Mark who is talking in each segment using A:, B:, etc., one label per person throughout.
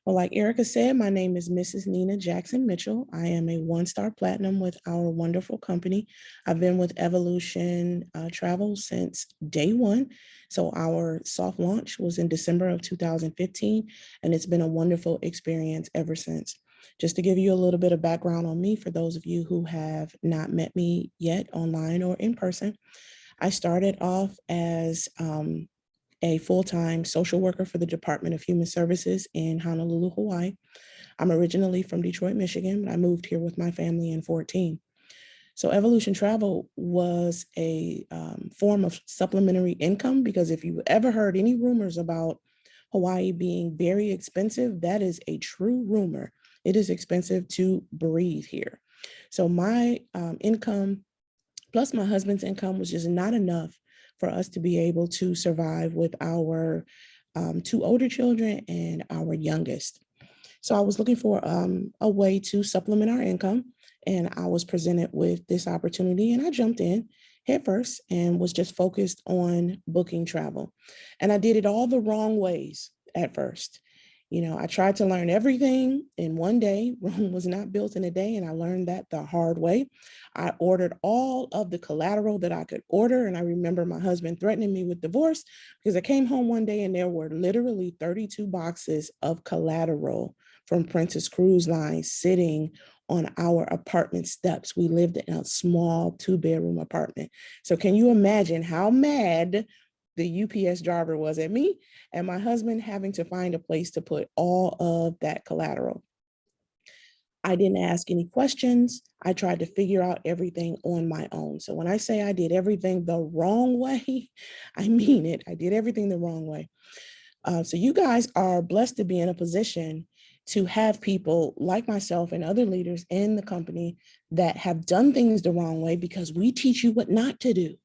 A: Well, like Erica said, my name is Mrs. Nina Jackson Mitchell. I am a one-star platinum with our wonderful company. I've been with Evolution Travel since day one. So our soft launch was in December of 2015, and it's been a wonderful experience ever since. Just to give you a little bit of background on me, for those of you who have not met me yet online or in person, I started off as a full-time social worker for the Department of Human Services in Honolulu, Hawaii. I'm originally from Detroit, Michigan, but I moved here with my family in 14. So Evolution Travel was a form of supplementary income, because if you ever heard any rumors about Hawaii being very expensive, that is a true rumor. It is expensive to breathe here. So my income plus my husband's income was just not enough for us to be able to survive with our two older children and our youngest. So I was looking for a way to supplement our income, and I was presented with this opportunity, and I jumped in head first and was just focused on booking travel. And I did it all the wrong ways at first. You know, I tried to learn everything in one day. Rome was not built in a day, and I learned that the hard way. I ordered all of the collateral that I could order, and I remember my husband threatening me with divorce because I came home one day and there were literally 32 boxes of collateral from Princess Cruise Line sitting on our apartment steps. We lived in a small 2-bedroom apartment. So can you imagine how mad the UPS driver was at me and my husband having to find a place to put all of that collateral? I didn't ask any questions. I tried to figure out everything on my own. So when I say I did everything the wrong way, I mean it. I did everything the wrong way. So you guys are blessed to be in a position to have people like myself and other leaders in the company that have done things the wrong way, because we teach you what not to do.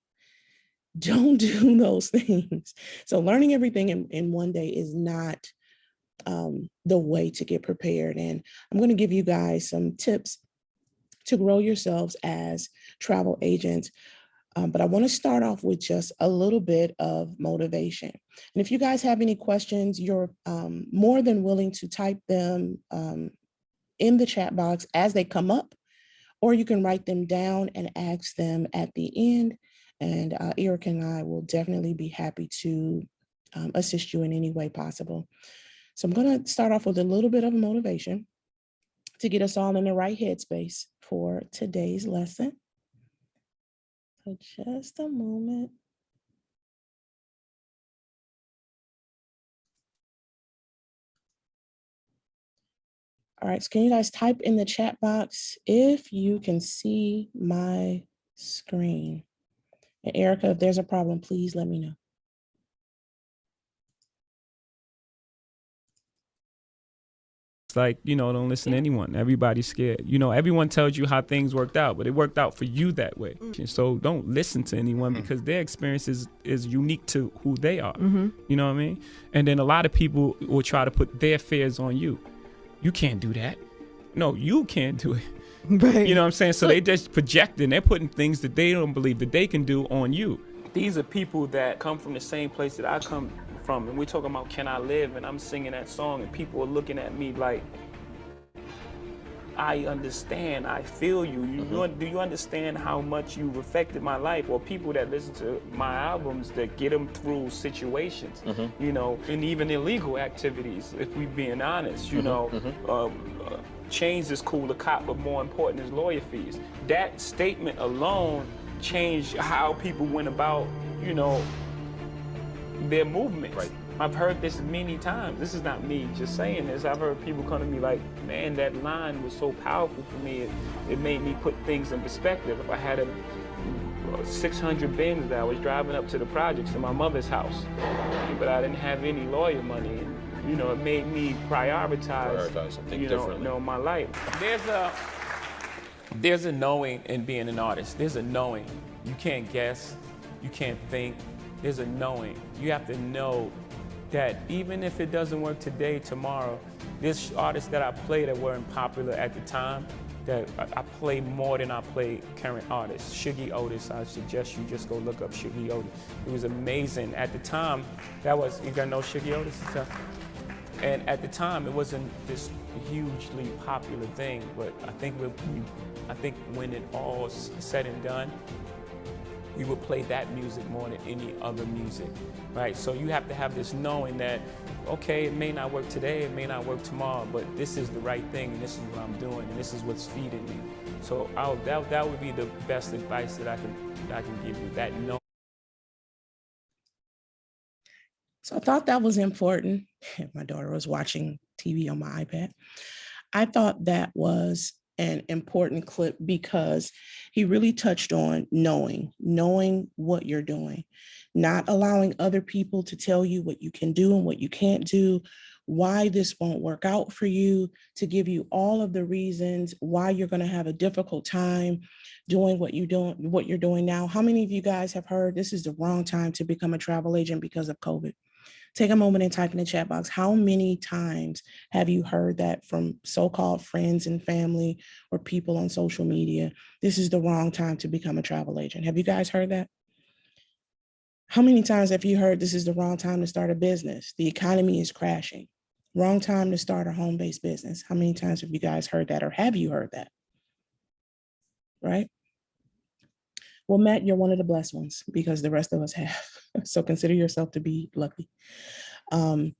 A: Don't do those things. So learning everything in one day is not the way to get prepared. And I'm going to give you guys some tips to grow yourselves as travel agents. But I want to start off with just a little bit of motivation. And if you guys have any questions, you're more than willing to type them in the chat box as they come up, or you can write them down and ask them at the end. And Eric and I will definitely be happy to assist you in any way possible. So I'm going to start off with a little bit of motivation to get us all in the right headspace for today's lesson. So just a moment. All right, so can you guys type in the chat box if you can see my screen? And Erica, if there's a problem, please let me know.
B: It's like, don't listen to anyone. Everybody's scared. Everyone tells you how things worked out, but it worked out for you that way. So don't listen to anyone because their experience is unique to who they are. You know what I mean? And then a lot of people will try to put their fears on you. You can't do that. No, you can't do it. Right. You know what I'm saying? So they just projecting, they're putting things that they don't believe that they can do on you. These are people that come from the same place that I come from, and we're talking about Can I Live, and I'm singing that song, and people are looking at me like, I understand, I feel you. Do you understand how much you've affected my life? Or people that listen to my albums that get them through situations, and even illegal activities, if we're being honest, change is cool to cop, but more important is lawyer fees. That statement alone changed how people went about, their movements. Right. I've heard this many times. This is not me just saying this. I've heard people come to me like, man, that line was so powerful for me. It made me put things in perspective. If I had a 600 Benz that I was driving up to the projects to my mother's house, but I didn't have any lawyer money. And, it made me prioritize something differently. My life. There's a knowing in being an artist. There's a knowing. You can't guess. You can't think. There's a knowing. You have to know that even if it doesn't work today, tomorrow, there's artists that I play that weren't popular at the time that I play more than I play current artists. Shuggie Otis, I suggest you just go look up Shuggie Otis. It was amazing. At the time, you gotta know Shuggie Otis? And at the time, it wasn't this hugely popular thing, but I think when it all said and done, we would play that music more than any other music, right? So you have to have this knowing that, okay, it may not work today, it may not work tomorrow, but this is the right thing, and this is what I'm doing, and this is what's feeding me. So that would be the best advice that I can give you. That know.
A: So I thought that was important. My daughter was watching TV on my iPad. I thought that was an important clip because he really touched on knowing what you're doing, not allowing other people to tell you what you can do and what you can't do, why this won't work out for you, to give you all of the reasons why you're going to have a difficult time doing what you're doing now. How many of you guys have heard this is the wrong time to become a travel agent because of COVID? Take a moment and type in the chat box. How many times have you heard that from so-called friends and family or people on social media? This is the wrong time to become a travel agent. Have you guys heard that? How many times have you heard this is the wrong time to start a business? The economy is crashing. Wrong time to start a home-based business. How many times have you guys heard that, or have you heard that? Right? Well, Matt, you're one of the blessed ones because the rest of us have. So consider yourself to be lucky. I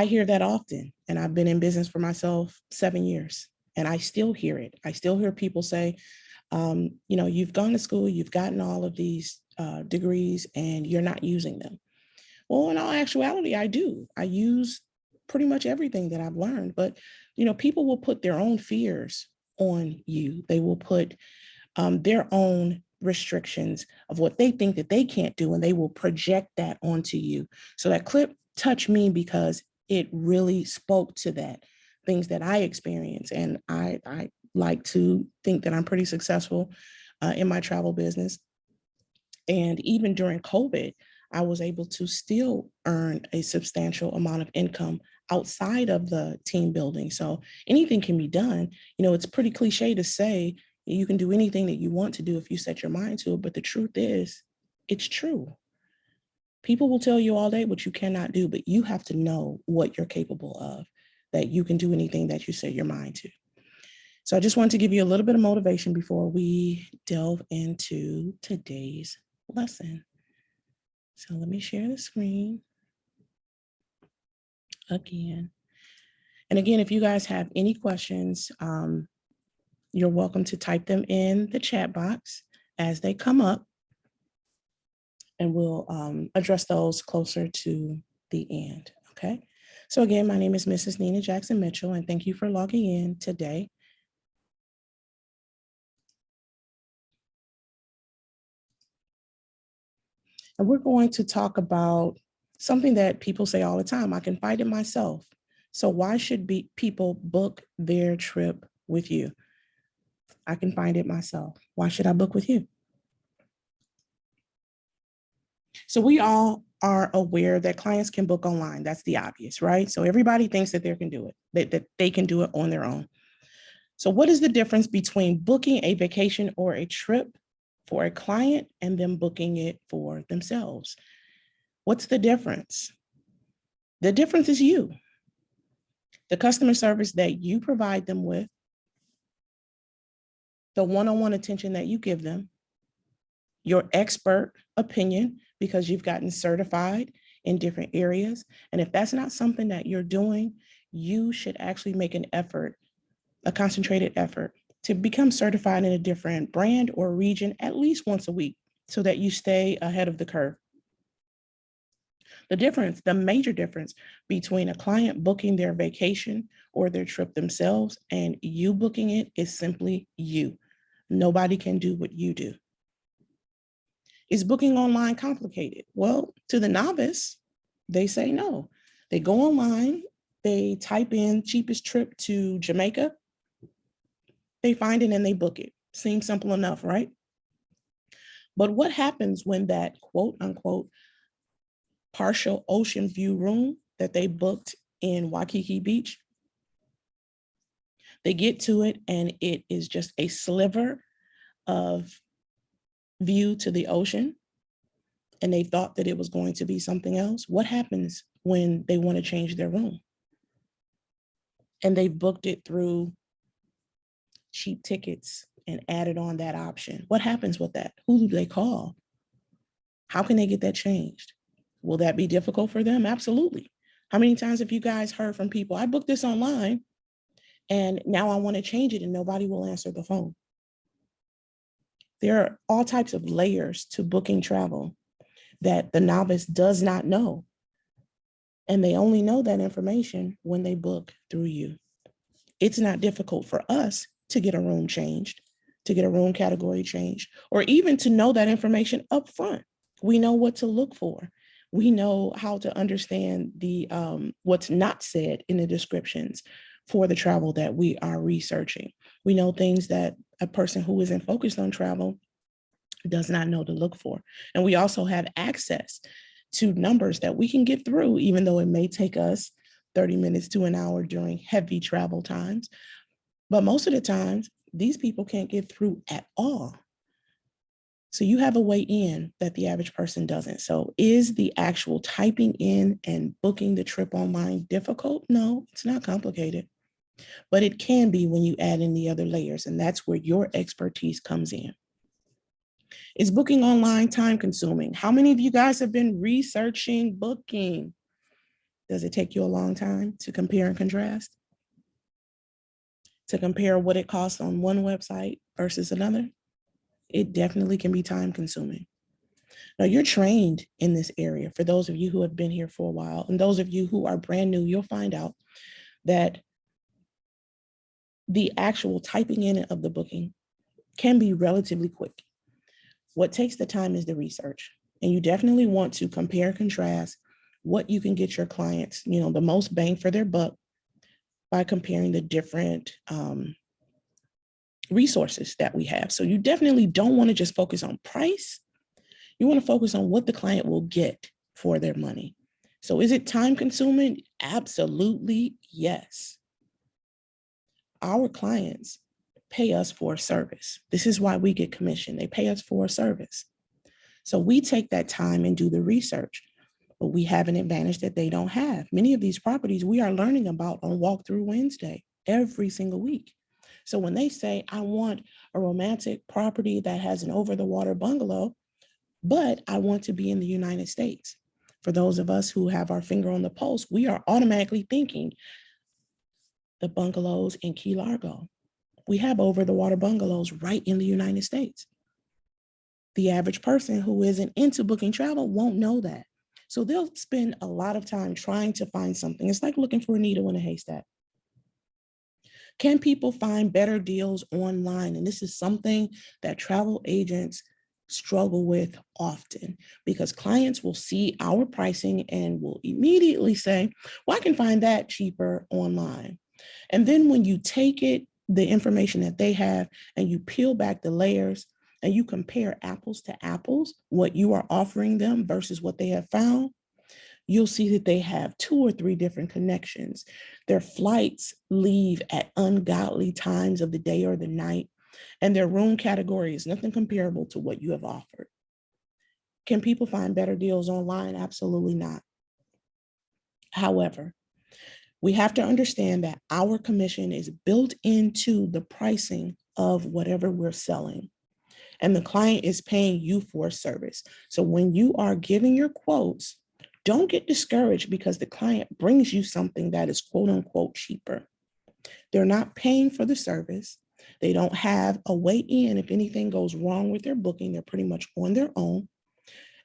A: hear that often, and I've been in business for myself 7 years, and I still hear it. I still hear people say, you've gone to school, you've gotten all of these degrees, and you're not using them. Well, in all actuality, I do. I use pretty much everything that I've learned, but people will put their own fears on you. They will put their own restrictions of what they think that they can't do, and they will project that onto you. So that clip touched me because it really spoke to that, things that I experience. And I like to think that I'm pretty successful in my travel business. And even during COVID, I was able to still earn a substantial amount of income outside of the team building. So anything can be done. It's pretty cliche to say you can do anything that you want to do if you set your mind to it. But the truth is, it's true. People will tell you all day what you cannot do, but you have to know what you're capable of, that you can do anything that you set your mind to. So I just wanted to give you a little bit of motivation before we delve into today's lesson. So let me share the screen again. And again, if you guys have any questions, you're welcome to type them in the chat box as they come up, and we'll address those closer to the end, okay? So again, my name is Mrs. Nina Jackson Mitchell, and thank you for logging in today. And we're going to talk about something that people say all the time: I can find it myself. So why should people book their trip with you? I can find it myself. Why should I book with you? So we all are aware that clients can book online. That's the obvious, right? So everybody thinks that they can do it, that they can do it on their own. So what is the difference between booking a vacation or a trip for a client and them booking it for themselves? What's the difference? The difference is you, the customer service that you provide them with, the one-on-one attention that you give them, your expert opinion because you've gotten certified in different areas. And if that's not something that you're doing, you should actually make an effort, a concentrated effort, to become certified in a different brand or region at least once a week so that you stay ahead of the curve. The major difference between a client booking their vacation or their trip themselves and you booking it is simply you. Nobody can do what you do. Is booking online complicated? Well, to the novice, they say no. They go online, they type in cheapest trip to Jamaica, they find it and they book it. Seems simple enough, right? But what happens when that quote unquote partial ocean view room that they booked in Waikiki Beach, they get to it and it is just a sliver of view to the ocean, and they thought that it was going to be something else? What happens when they want to change their room? and they've booked it through cheap tickets and added on that option. What happens with that? Who do they call? How can they get that changed? Will that be difficult for them? Absolutely. How many times have you guys heard from people, I booked this online and now I want to change it and nobody will answer the phone? There are all types of layers to booking travel that the novice does not know. And they only know that information when they book through you. It's not difficult for us to get a room changed, to get a room category changed, or even to know that information up front. We know what to look for. We know how to understand the what's not said in the descriptions for the travel that we are researching. We know things that a person who isn't focused on travel does not know to look for. And we also have access to numbers that we can get through, even though it may take us 30 minutes to an hour during heavy travel times. But most of the times, these people can't get through at all. So you have a way in that the average person doesn't. So is the actual typing in and booking the trip online difficult? No, it's not complicated, but it can be when you add in the other layers, and that's where your expertise comes in. Is booking online time consuming? How many of you guys have been researching booking? Does it take you a long time to compare and contrast? To compare what it costs on one website versus another? It definitely can be time consuming. Now, you're trained in this area. For those of you who have been here for a while, and those of you who are brand new, you'll find out that the actual typing in of the booking can be relatively quick. What takes the time is the research. And you definitely want to compare and contrast what you can get your clients, the most bang for their buck by comparing the different resources that we have. So you definitely don't want to just focus on price. You want to focus on what the client will get for their money. So is it time consuming? Absolutely, yes. Our clients pay us for a service. This is why we get commission. They pay us for a service. So we take that time and do the research, but we have an advantage that they don't have. Many of these properties we are learning about on Walkthrough Wednesday every single week. So when they say, I want a romantic property that has an over-the-water bungalow, but I want to be in the United States. For those of us who have our finger on the pulse, we are automatically thinking the bungalows in Key Largo. We have over-the-water bungalows right in the United States. The average person who isn't into booking travel won't know that. So they'll spend a lot of time trying to find something. It's like looking for a needle in a haystack. Can people find better deals online? And this is something that travel agents struggle with often, because clients will see our pricing and will immediately say, well, I can find that cheaper online. And then when you take it, the information that they have, and you peel back the layers and you compare apples to apples, what you are offering them versus what they have found, you'll see that they have 2 or 3 different connections. Their flights leave at ungodly times of the day or the night, and their room category is nothing comparable to what you have offered. Can people find better deals online? Absolutely not. However, we have to understand that our commission is built into the pricing of whatever we're selling, and the client is paying you for a service. So when you are giving your quotes, don't get discouraged because the client brings you something that is quote unquote cheaper. They're not paying for the service. They don't have a way in if anything goes wrong with their booking. They're pretty much on their own.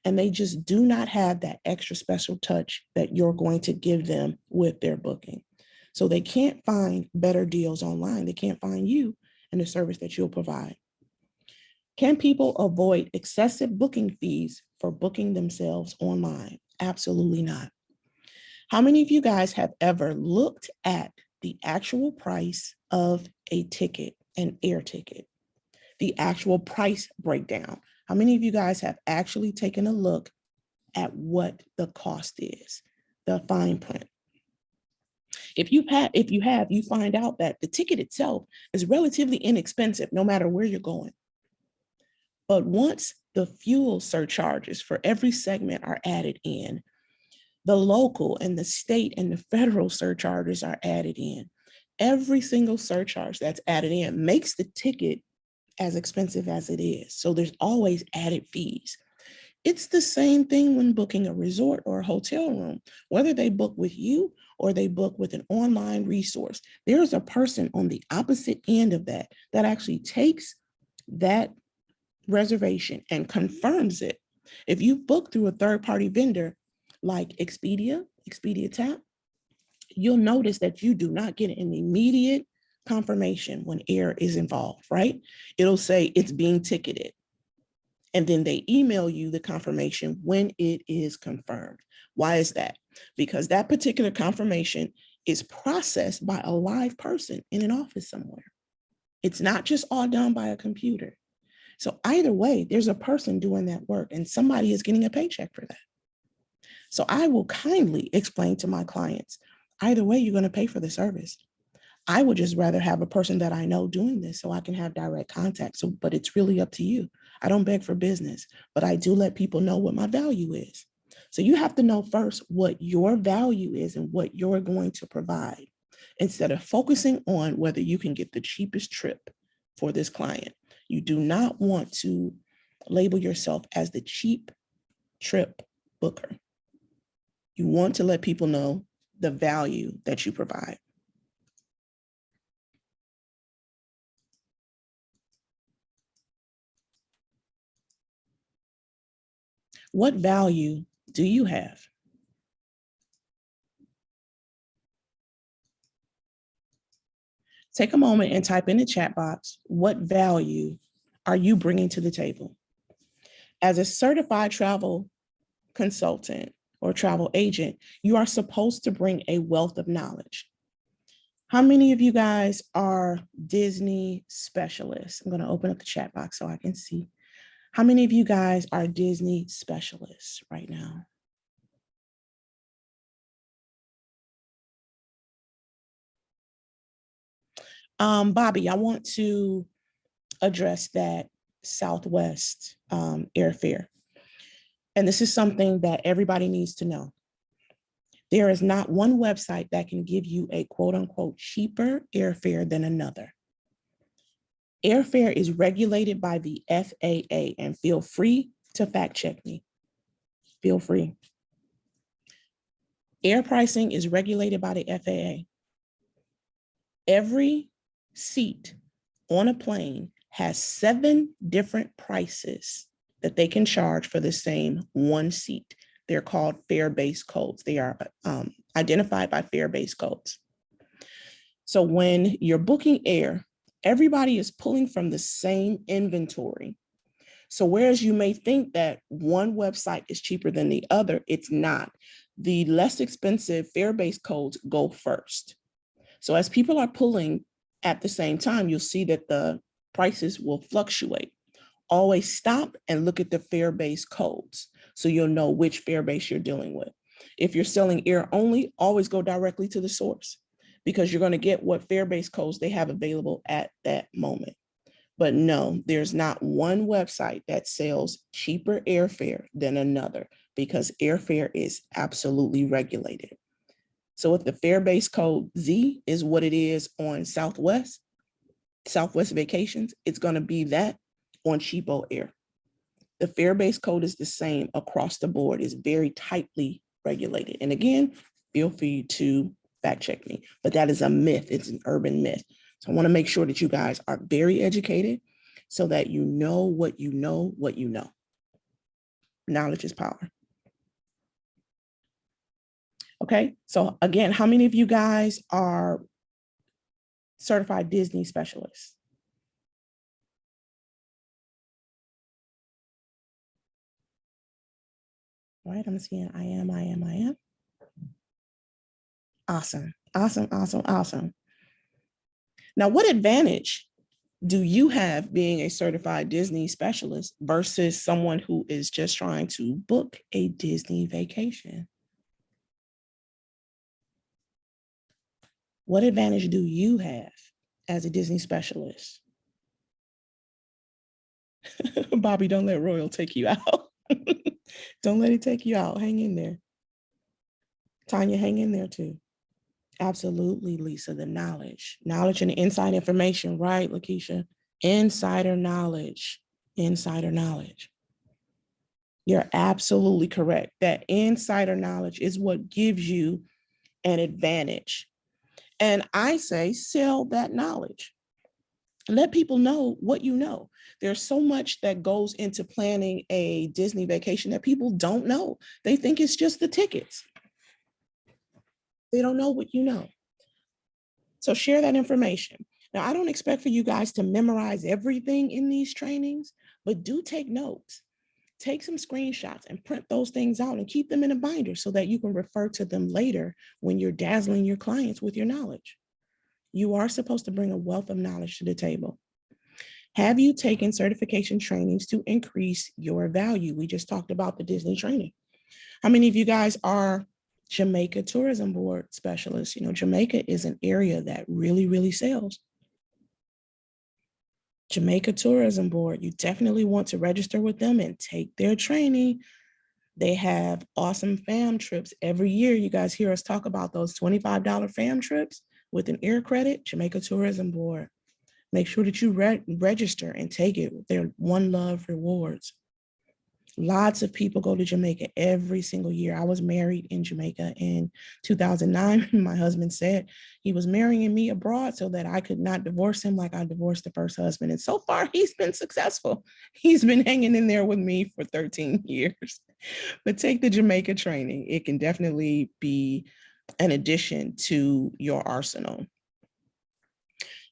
A: And they just do not have that extra special touch that you're going to give them with their booking. So they can't find better deals online. They can't find you and the service that you'll provide. Can people avoid excessive booking fees for booking themselves online? Absolutely not. How many of you guys have ever looked at the actual price of a ticket, an air ticket, the actual price breakdown? How many of you guys have actually taken a look at what the cost is, the fine print? If you have, you find out that the ticket itself is relatively inexpensive, no matter where you're going. But once the fuel surcharges for every segment are added in, the local and the state and the federal surcharges are added in, Every single surcharge that's added in makes the ticket as expensive as it is. So there's always added fees. It's the same thing when booking a resort or a hotel room, whether they book with you or they book with an online resource. There's a person on the opposite end of that that actually takes that reservation and confirms it. If you book through a third-party vendor like Expedia Tap, you'll notice that you do not get an immediate confirmation when air is involved, right? It'll say it's being ticketed. And then they email you the confirmation when it is confirmed. Why is that? Because that particular confirmation is processed by a live person in an office somewhere. It's not just all done by a computer. So either way, there's a person doing that work and somebody is getting a paycheck for that. So I will kindly explain to my clients, either way, you're going to pay for the service. I would just rather have a person that I know doing this so I can have direct contact. So, but it's really up to you. I don't beg for business, but I do let people know what my value is. So you have to know first what your value is and what you're going to provide instead of focusing on whether you can get the cheapest trip for this client. You do not want to label yourself as the cheap trip booker. You want to let people know the value that you provide. What value do you have? Take a moment and type in the chat box, what value are you bringing to the table? As a certified travel consultant or travel agent, you are supposed to bring a wealth of knowledge. How many of you guys are Disney specialists? I'm going to open up the chat box so I can see. How many of you guys are Disney specialists right now? Bobby, I want to address that Southwest airfare. And this is something that everybody needs to know. There is not one website that can give you a quote unquote cheaper airfare than another. Airfare is regulated by the FAA, and feel free to fact check me. Feel free. Air pricing is regulated by the FAA. Every seat on a plane has 7 different prices that they can charge for the same one seat. They're called fare-based codes. They are identified by fare-based codes. So when you're booking air, everybody is pulling from the same inventory. So whereas you may think that one website is cheaper than the other, it's not. The less expensive fare-based codes go first. So as people are pulling at the same time, you'll see that the prices will fluctuate. Always stop and look at the fare-based codes so you'll know which fare base you're dealing with. If you're selling air only, always go directly to the source because you're going to get what fare-based codes they have available at that moment. But no, there's not one website that sells cheaper airfare than another because airfare is absolutely regulated. So if the fare-based code Z is what it is on Southwest Vacations, it's going to be that on Cheapo Air. The fare-based code is the same across the board. It's very tightly regulated. And again, feel free to fact check me, but that is a myth. It's an urban myth. So I want to make sure that you guys are very educated so that you know what you know, what you know. Knowledge is power. Okay, so again, how many of you guys are certified Disney specialists? All right, I'm seeing I am. Awesome, awesome, awesome, awesome. Now, what advantage do you have being a certified Disney specialist versus someone who is just trying to book a Disney vacation? What advantage do you have as a Disney specialist? Bobby, don't let Royal take you out. Don't let it take you out. Hang in there. Tanya, hang in there too. Absolutely, Lisa, the knowledge and inside information, right, Lakeisha? Insider knowledge, insider knowledge. You're absolutely correct. That insider knowledge is what gives you an advantage. And I say, sell that knowledge. Let people know what you know. There's so much that goes into planning a Disney vacation that people don't know. They think it's just the tickets. They don't know what you know. So share that information. Now, I don't expect for you guys to memorize everything in these trainings, but do take notes. Take some screenshots and print those things out and keep them in a binder so that you can refer to them later when you're dazzling your clients with your knowledge. You are supposed to bring a wealth of knowledge to the table. Have you taken certification trainings to increase your value? We just talked about the Disney training. How many of you guys are Jamaica Tourism Board specialists? You know, Jamaica is an area that really, really sells. Jamaica Tourism Board, you definitely want to register with them and take their training. They have awesome fam trips every year. You guys hear us talk about those $25 fam trips with an air credit, Jamaica Tourism Board. Make sure that you register and take it with their One Love rewards. Lots of people go to Jamaica every single year. I was married in Jamaica in 2009. My husband said he was marrying me abroad so that I could not divorce him like I divorced the first husband. And so far, he's been successful. He's been hanging in there with me for 13 years. But take the Jamaica training. It can definitely be an addition to your arsenal.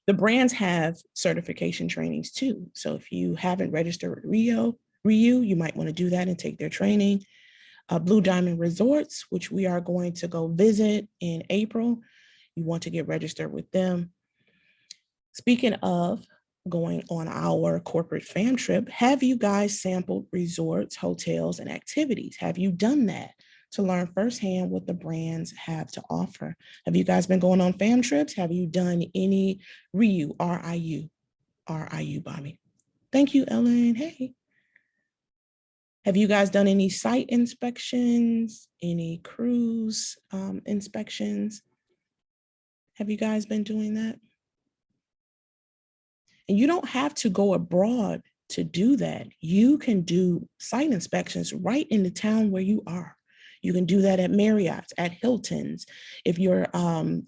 A: The brands have certification trainings too. So if you haven't registered with Ryu, you might want to do that and take their training. Blue Diamond Resorts, which we are going to go visit in April, you want to get registered with them. Speaking of going on our corporate fam trip, have you guys sampled resorts, hotels, and activities? Have you done that to learn firsthand what the brands have to offer? Have you guys been going on fam trips? Have you done any RIU, R-I-U, R-I-U, Bobby? Thank you, Ellen. Hey. Have you guys done any site inspections, any cruise inspections? Have you guys been doing that? And you don't have to go abroad to do that. You can do site inspections right in the town where you are. You can do that at Marriott's, at Hilton's. If you're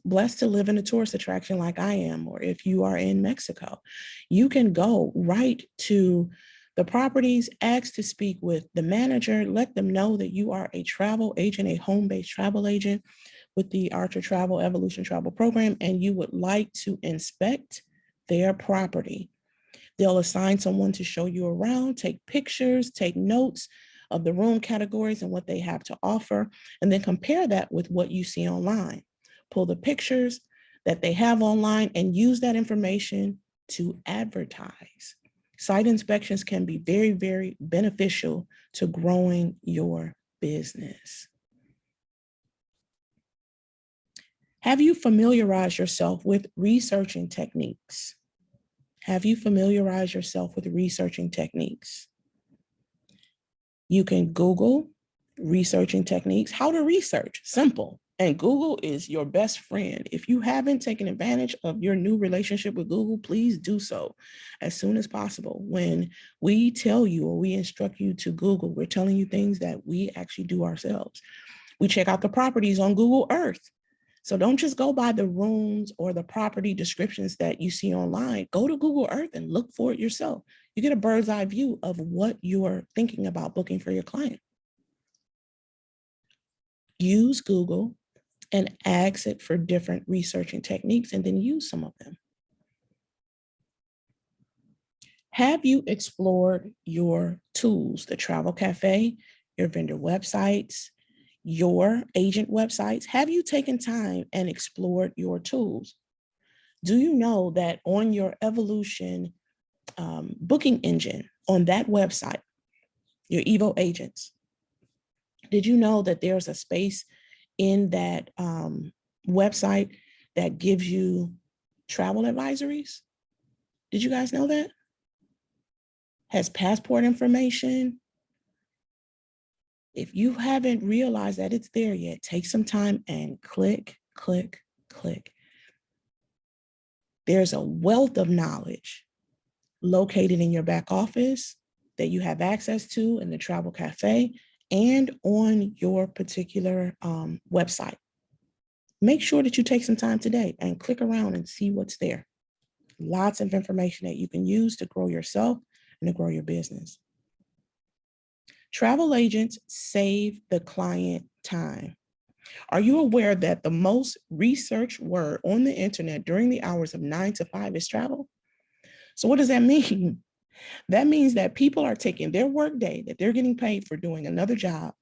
A: blessed to live in a tourist attraction like I am, or if you are in Mexico, you can go right to the properties, ask to speak with the manager, let them know that you are a travel agent, a home-based travel agent with the Archer Travel Evolution Travel Program, and you would like to inspect their property. They'll assign someone to show you around, take pictures, take notes of the room categories and what they have to offer, and then compare that with what you see online. Pull the pictures that they have online and use that information to advertise. Site inspections can be very, very beneficial to growing your business. Have you familiarized yourself with researching techniques? Have you familiarized yourself with researching techniques? You can Google researching techniques, how to research, simple. And Google is your best friend. If you haven't taken advantage of your new relationship with Google, please do so as soon as possible. When we tell you or we instruct you to Google, we're telling you things that we actually do ourselves. We check out the properties on Google Earth. So don't just go by the rooms or the property descriptions that you see online. Go to Google Earth and look for it yourself. You get a bird's eye view of what you're thinking about booking for your client. Use Google and ask it for different researching techniques and then use some of them. Have you explored your tools, the travel cafe, your vendor websites, your agent websites? Have you taken time and explored your tools? Do you know that on your Evolution booking engine, on that website, your Evo agents, did you know that there's a space in that website that gives you travel advisories? Did you guys know that? Has passport information. If you haven't realized that it's there yet, take some time and click click. There's a wealth of knowledge located in your back office that you have access to in the travel cafe and on your particular website. Make sure that you take some time today and click around and see what's there. Lots of information that you can use to grow yourself and to grow your business. Travel agents save the client time. Are you aware that the most researched word on the internet during the hours of 9 to 5 is travel? So what does that mean? That means that people are taking their work day that they're getting paid for doing another job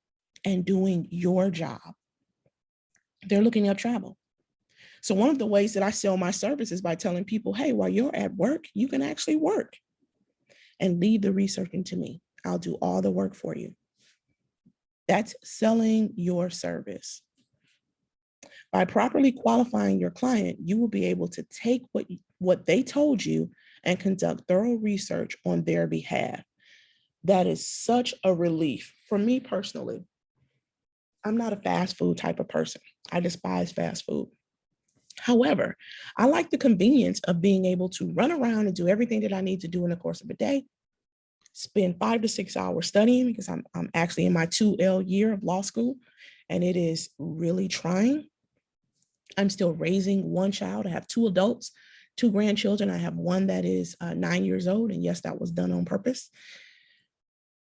A: and doing your job. They're looking up travel. So one of the ways that I sell my service is by telling people, hey, while you're at work, you can actually work and leave the researching to me. I'll do all the work for you. That's selling your service. By properly qualifying your client, you will be able to take what they told you and conduct thorough research on their behalf. That is such a relief for me personally. I'm not a fast food type of person. I despise fast food. However, I like the convenience of being able to run around and do everything that I need to do in the course of a day, spend 5 to 6 hours studying because I'm actually in my 2L year of law school, and it is really trying. I'm still raising one child. I have 2 adults, 2 grandchildren. I have one that is 9 years old, and yes, that was done on purpose.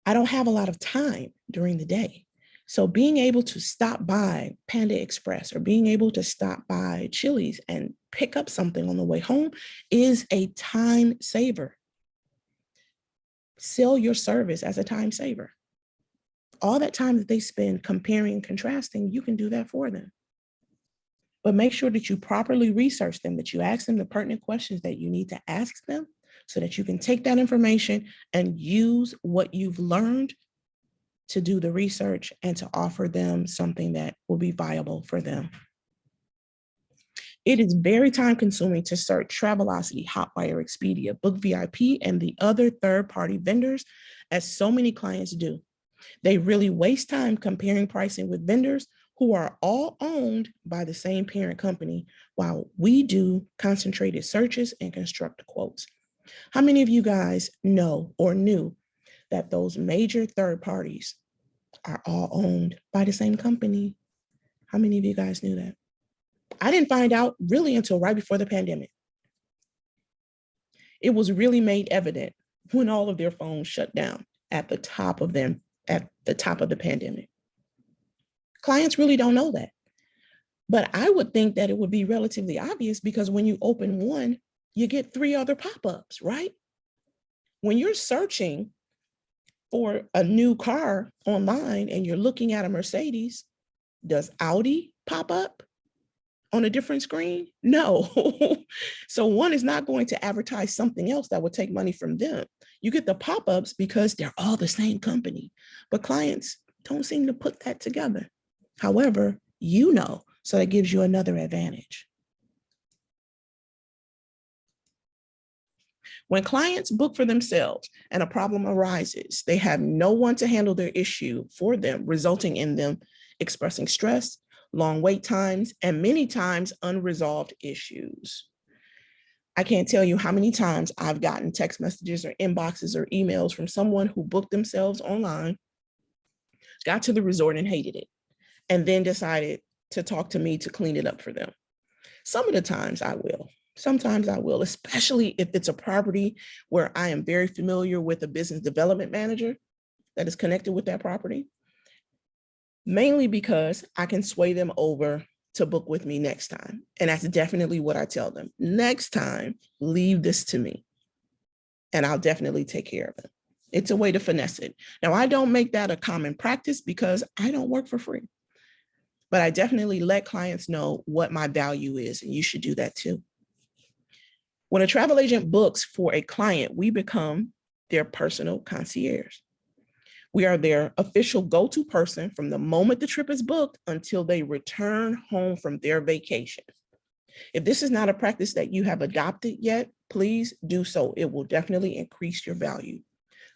A: I don't have a lot of time during the day. So being able to stop by Panda Express or being able to stop by Chili's and pick up something on the way home is a time saver. Sell your service as a time saver. All that time that they spend comparing and contrasting, you can do that for them. But make sure that you properly research them, that you ask them the pertinent questions that you need to ask them so that you can take that information and use what you've learned to do the research and to offer them something that will be viable for them. It is very time consuming to search Travelocity, Hotwire, Expedia, Book VIP, and the other third-party vendors, as so many clients do. They really waste time comparing pricing with vendors who are all owned by the same parent company, while we do concentrated searches and construct quotes. How many of you guys know or knew that those major third parties are all owned by the same company? How many of you guys knew that? I didn't find out really until right before the pandemic. It was really made evident when all of their phones shut down at the top of the pandemic. Clients really don't know that. But I would think that it would be relatively obvious because when you open one, you get 3 other pop-ups, right? When you're searching for a new car online and you're looking at a Mercedes, does Audi pop up on a different screen? No. So one is not going to advertise something else that would take money from them. You get the pop-ups because they're all the same company, but clients don't seem to put that together. However, you know, so that gives you another advantage. When clients book for themselves and a problem arises, they have no one to handle their issue for them, resulting in them expressing stress, long wait times, and many times unresolved issues. I can't tell you how many times I've gotten text messages or inboxes or emails from someone who booked themselves online, got to the resort and hated it, and then decided to talk to me to clean it up for them. Some of the times I will. Sometimes I will, especially if it's a property where I am very familiar with a business development manager that is connected with that property, mainly because I can sway them over to book with me next time. And that's definitely what I tell them. Next time, leave this to me and I'll definitely take care of it. It's a way to finesse it. Now, I don't make that a common practice because I don't work for free, but I definitely let clients know what my value is, and you should do that too. When a travel agent books for a client, we become their personal concierge. We are their official go-to person from the moment the trip is booked until they return home from their vacation. If this is not a practice that you have adopted yet, please do so. It will definitely increase your value.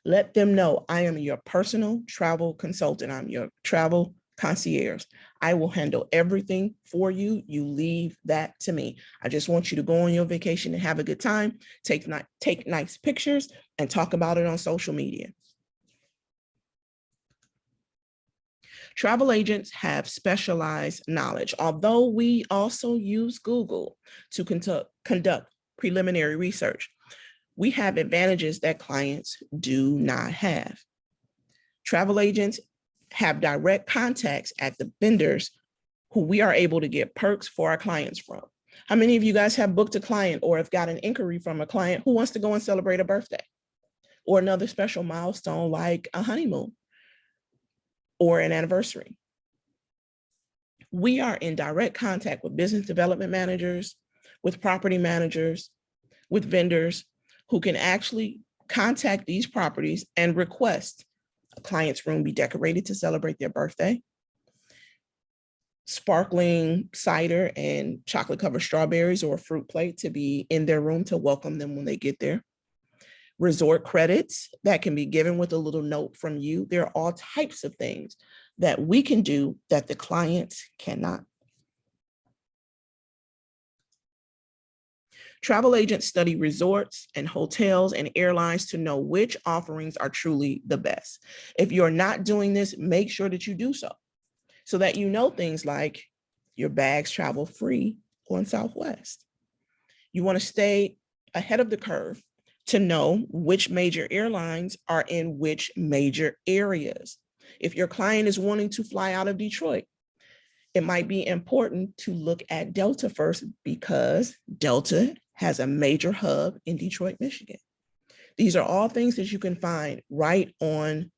A: Let them know I am your personal travel consultant. I'm your travel concierge. I will handle everything for you. You leave that to me. I just want you to go on your vacation and have a good time, take nice pictures, and talk about it on social media. Travel agents have specialized knowledge. Although we also use Google to conduct preliminary research, we have advantages that clients do not have. Travel agents have direct contacts at the vendors who we are able to get perks for our clients from. How many of you guys have booked a client or have got an inquiry from a client who wants to go and celebrate a birthday or another special milestone like a honeymoon or an anniversary? We are in direct contact with business development managers, with property managers, with vendors who can actually contact these properties and request a client's room be decorated to celebrate their birthday, sparkling cider and chocolate covered strawberries or a fruit plate to be in their room to welcome them when they get there. Resort credits that can be given with a little note from you. There are all types of things that we can do that the clients cannot. Travel agents study resorts and hotels and airlines to know which offerings are truly the best. If you're not doing this, make sure that you do so that you know things like your bags travel free on Southwest. You want to stay ahead of the curve to know which major airlines are in which major areas. If your client is wanting to fly out of Detroit, it might be important to look at Delta first because Delta has a major hub in Detroit, Michigan. These are all things that you can find right on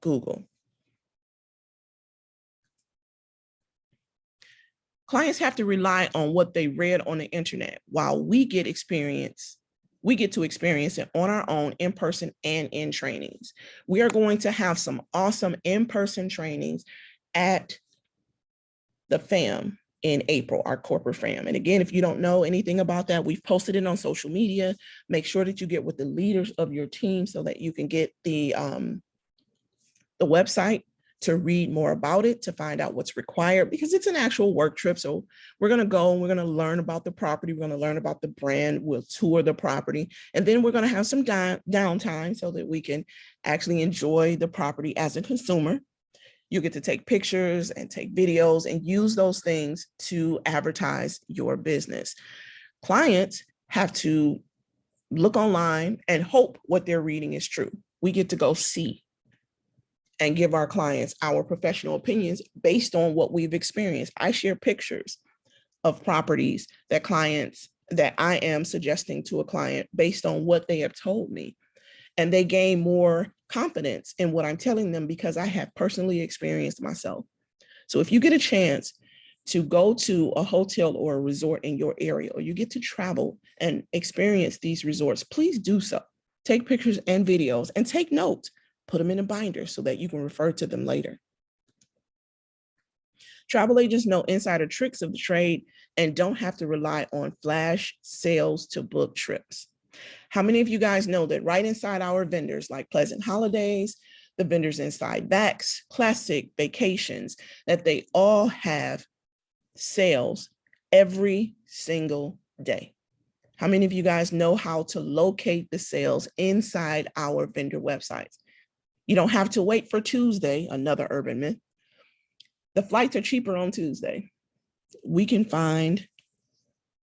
A: Google. Clients have to rely on what they read on the internet while we get to experience it on our own in person and in trainings. We are going to have some awesome in-person trainings at the FAM in April, our corporate FAM. And again, if you don't know anything about that, we've posted it on social media. Make sure that you get with the leaders of your team so that you can get the website to read more about it, to find out what's required, because it's an actual work trip. So we're going to go and we're going to learn about the property. We're going to learn about the brand. We'll tour the property. And then we're going to have some downtime so that we can actually enjoy the property as a consumer. You get to take pictures and take videos and use those things to advertise your business. Clients have to look online and hope what they're reading is true. We get to go see and give our clients our professional opinions based on what we've experienced. I share pictures of properties that I am suggesting to a client based on what they have told me. And they gain more confidence in what I'm telling them because I have personally experienced myself. So if you get a chance to go to a hotel or a resort in your area, or you get to travel and experience these resorts, please do so. Take pictures and videos and take notes. Put them in a binder so that you can refer to them later. Travel agents know insider tricks of the trade and don't have to rely on flash sales to book trips. How many of you guys know that right inside our vendors, like Pleasant Holidays, the vendors inside Vax, Classic, Vacations, that they all have sales every single day? How many of you guys know how to locate the sales inside our vendor websites? You don't have to wait for Tuesday, another urban myth. The flights are cheaper on Tuesday. We can find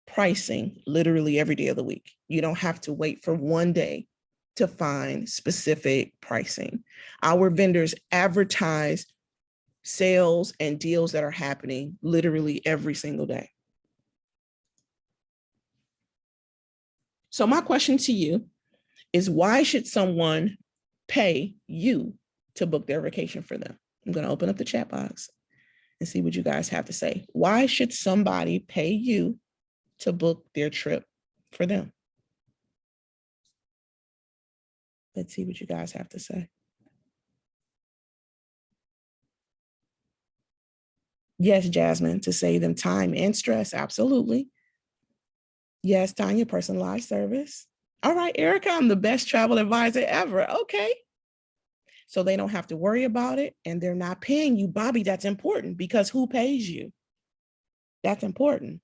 A: pricing literally every day of the week. You don't have to wait for one day to find specific pricing. Our vendors advertise sales and deals that are happening literally every single day. So my question to you is, why should someone pay you to book their vacation for them? I'm going to open up the chat box and see what you guys have to say. Why should somebody pay you to book their trip for them? Let's see what you guys have to say. Yes, Jasmine, to save them time and stress. Absolutely. Yes, Tanya, personalized service. All right, Erica, I'm the best travel advisor ever. Okay. so they don't have to worry about it, and they're not paying you. Bobby, that's important, because who pays you? That's important.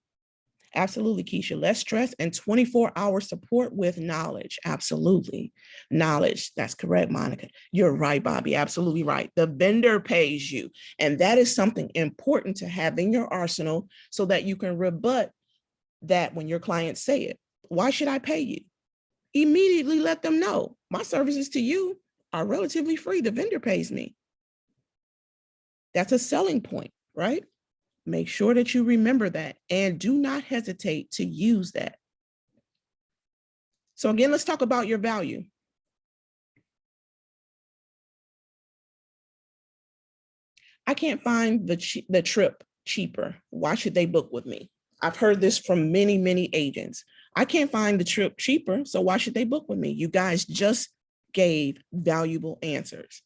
A: Absolutely, Keisha. Less stress and 24-hour support with knowledge. Absolutely. Knowledge. That's correct, Monica. You're right, Bobby. Absolutely right. The vendor pays you. And that is something important to have in your arsenal so that you can rebut that when your clients say it. Why should I pay you? Immediately let them know my services to you are relatively free. The vendor pays me. That's a selling point, right? Make sure that you remember that and do not hesitate to use that. So again, let's talk about your value. I can't find the trip cheaper. Why should they book with me? I've heard this from many, many agents. I can't find the trip cheaper, so why should they book with me? You guys just gave valuable answers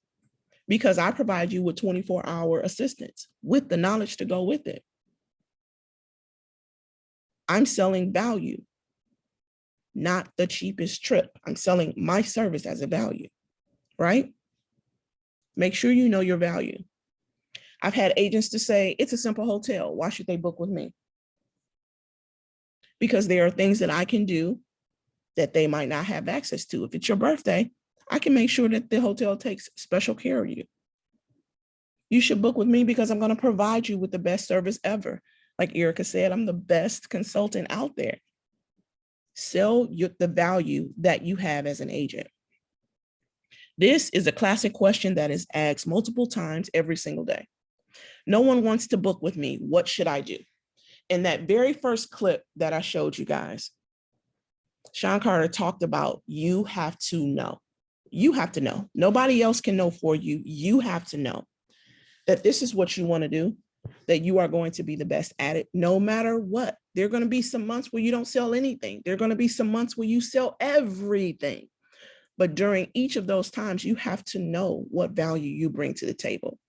A: because I provide you with 24-hour assistance with the knowledge to go with it. I'm selling value, not the cheapest trip. I'm selling my service as a value, right? Make sure you know your value. I've had agents to say, it's a simple hotel. Why should they book with me? Because there are things that I can do that they might not have access to. If it's your birthday, I can make sure that the hotel takes special care of you. You should book with me because I'm going to provide you with the best service ever. Like Erica said, I'm the best consultant out there. Sell the value that you have as an agent. This is a classic question that is asked multiple times every single day. No one wants to book with me. What should I do? In that very first clip that I showed you guys, Sean Carter talked about you have to know. You have to know. Nobody else can know for you. You have to know that this is what you want to do, that you are going to be the best at it, no matter what. There are going to be some months where you don't sell anything. There are going to be some months where you sell everything. But during each of those times, you have to know what value you bring to the table.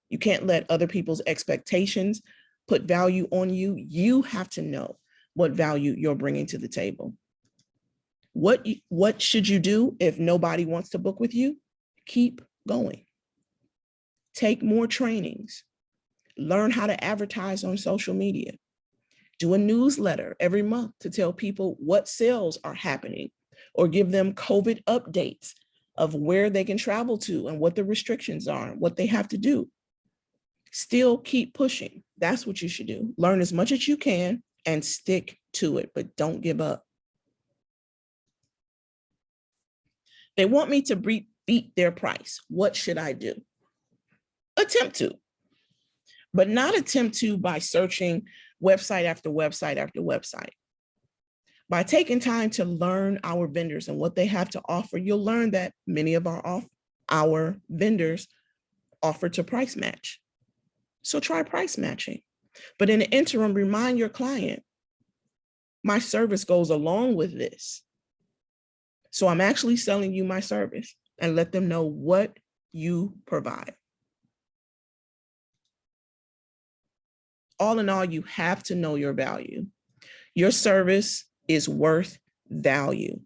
A: You can't let other people's expectations put value on you. You have to know what value you're bringing to the table. What should you do if nobody wants to book with you? Keep going. Take more trainings. Learn how to advertise on social media. Do a newsletter every month to tell people what sales are happening, or give them COVID updates of where they can travel to and what the restrictions are, what they have to do. Still keep pushing. That's what you should do. Learn as much as you can and stick to it, but don't give up. They want me to beat their price. What should I do? Attempt to, but not attempt to by searching website after website after website. By taking time to learn our vendors and what they have to offer, you'll learn that many of our vendors offer to price match. So try price matching. But in the interim, remind your client, my service goes along with this. So I'm actually selling you my service, and let them know what you provide. All in all, you have to know your value. Your service is worth value.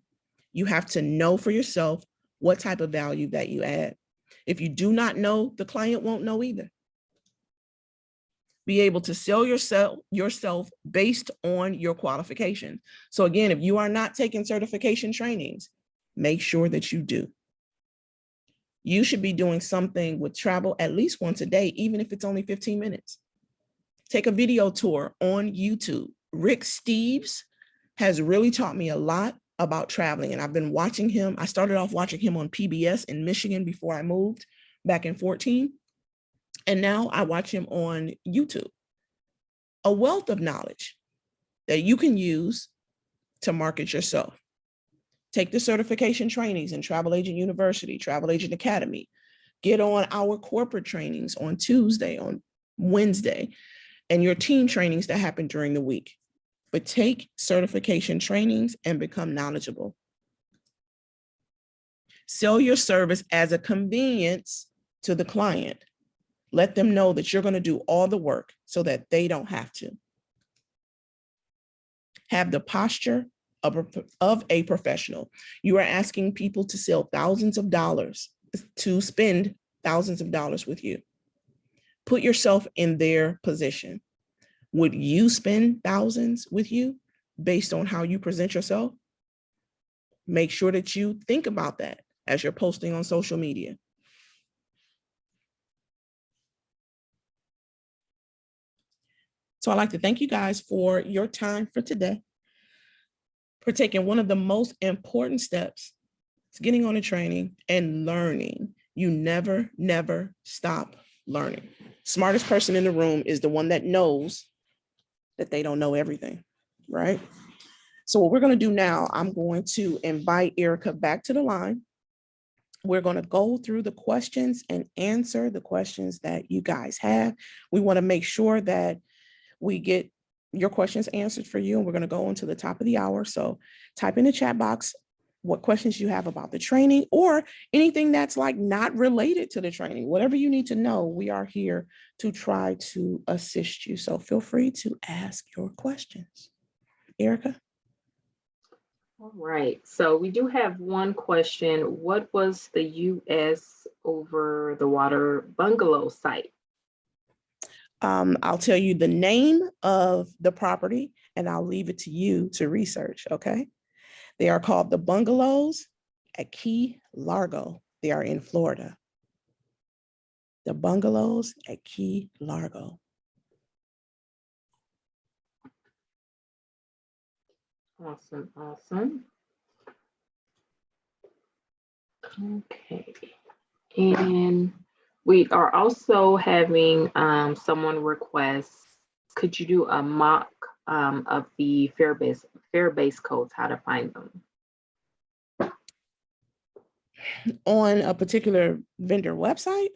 A: You have to know for yourself what type of value that you add. If you do not know, the client won't know either. Be able to sell yourself based on your qualification. So again, if you are not taking certification trainings, make sure that you do. You should be doing something with travel at least once a day, even if it's only 15 minutes. Take a video tour on YouTube. Rick Steves has really taught me a lot about traveling, and I've been watching him. I started off watching him on PBS in Michigan before I moved back in 2014. And now I watch him on YouTube. A wealth of knowledge that you can use to market yourself. Take the certification trainings in Travel Agent University, Travel Agent Academy. Get on our corporate trainings on Tuesday, on Wednesday, and your team trainings that happen during the week. But take certification trainings and become knowledgeable. Sell your service as a convenience to the client. Let them know that you're going to do all the work so that they don't have to. Have the posture of a professional. You are asking people to sell thousands of dollars to spend thousands of dollars with you. Put yourself in their position. Would you spend thousands with you based on how you present yourself? Make sure that you think about that as you're posting on social media. So I'd like to thank you guys for your time for today, for taking one of the most important steps to getting on a training and learning. You never, never stop learning. Smartest person in the room is the one that knows that they don't know everything, right? So what we're going to do now, I'm going to invite Erica back to the line. We're going to go through the questions and answer the questions that you guys have. We want to make sure that we get your questions answered for you, and we're going to go into the top of the hour. So type in the chat box what questions you have about the training or anything that's like not related to the training. Whatever you need to know, we are here to try to assist you. So feel free to ask your questions. Erica?
C: All right, so we do have one question. What was the U.S. over the water bungalow site?
A: I'll tell you the name of the property and I'll leave it to you to research, okay? They are called the Bungalows at Key Largo. They are in Florida. The Bungalows at Key Largo.
C: Awesome, awesome. Okay, and we are also having someone request, could you do a mock of the fare-based codes, how to find them?
A: On a particular vendor website? Is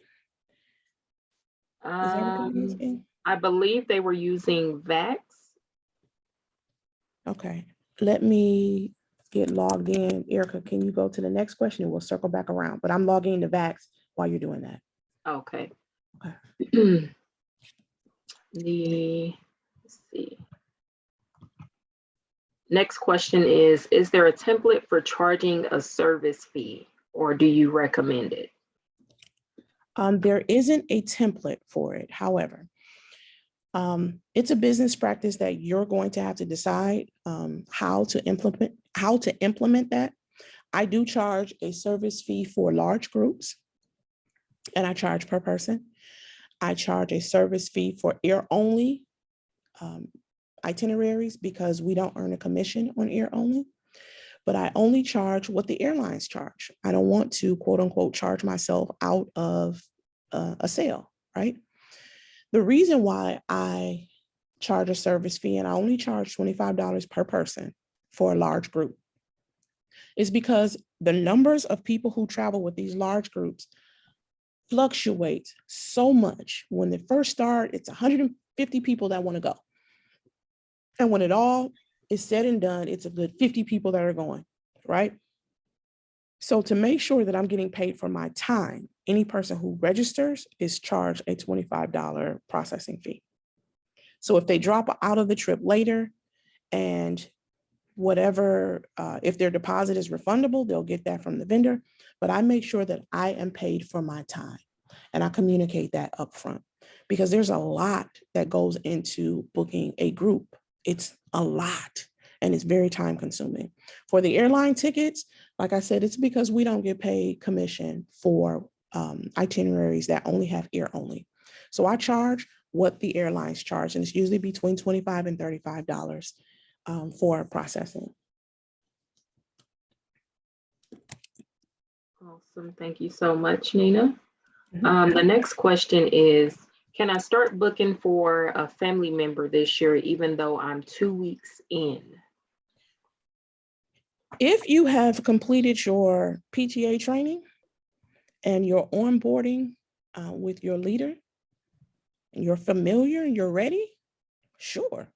A: that what you're asking?
C: I believe they were using VAX.
A: Okay, let me get logged in. Erica, can you go to the next question and we'll circle back around, but I'm logging into VAX while you're doing that.
C: Okay.
A: Okay.
C: Let's see. Next question is there a template for charging a service fee or do you recommend it?
A: There isn't a template for it. However, it's a business practice that you're going to have to decide how to implement that. I do charge a service fee for large groups, and I charge per person. I charge a service fee for air-only itineraries because we don't earn a commission on air-only, but I only charge what the airlines charge. I don't want to, quote unquote, charge myself out of a sale, right? The reason why I charge a service fee and I only charge $25 per person for a large group is because the numbers of people who travel with these large groups fluctuate so much. When they first start, it's 150 people that want to go. And when it all is said and done, it's a good 50 people that are going, right? So to make sure that I'm getting paid for my time, any person who registers is charged a $25 processing fee. So if they drop out of the trip later and whatever, if their deposit is refundable, they'll get that from the vendor. But I make sure that I am paid for my time and I communicate that upfront because there's a lot that goes into booking a group. It's a lot and it's very time consuming. For the airline tickets, like I said, it's because we don't get paid commission for itineraries that only have air only. So I charge what the airlines charge, and it's usually between $25 and $35 for processing.
C: Awesome, thank you so much, Nina. The next question is, can I start booking for a family member this year, even though I'm 2 weeks in?
A: If you have completed your PTA training and you're onboarding with your leader, and you're familiar and you're ready, sure.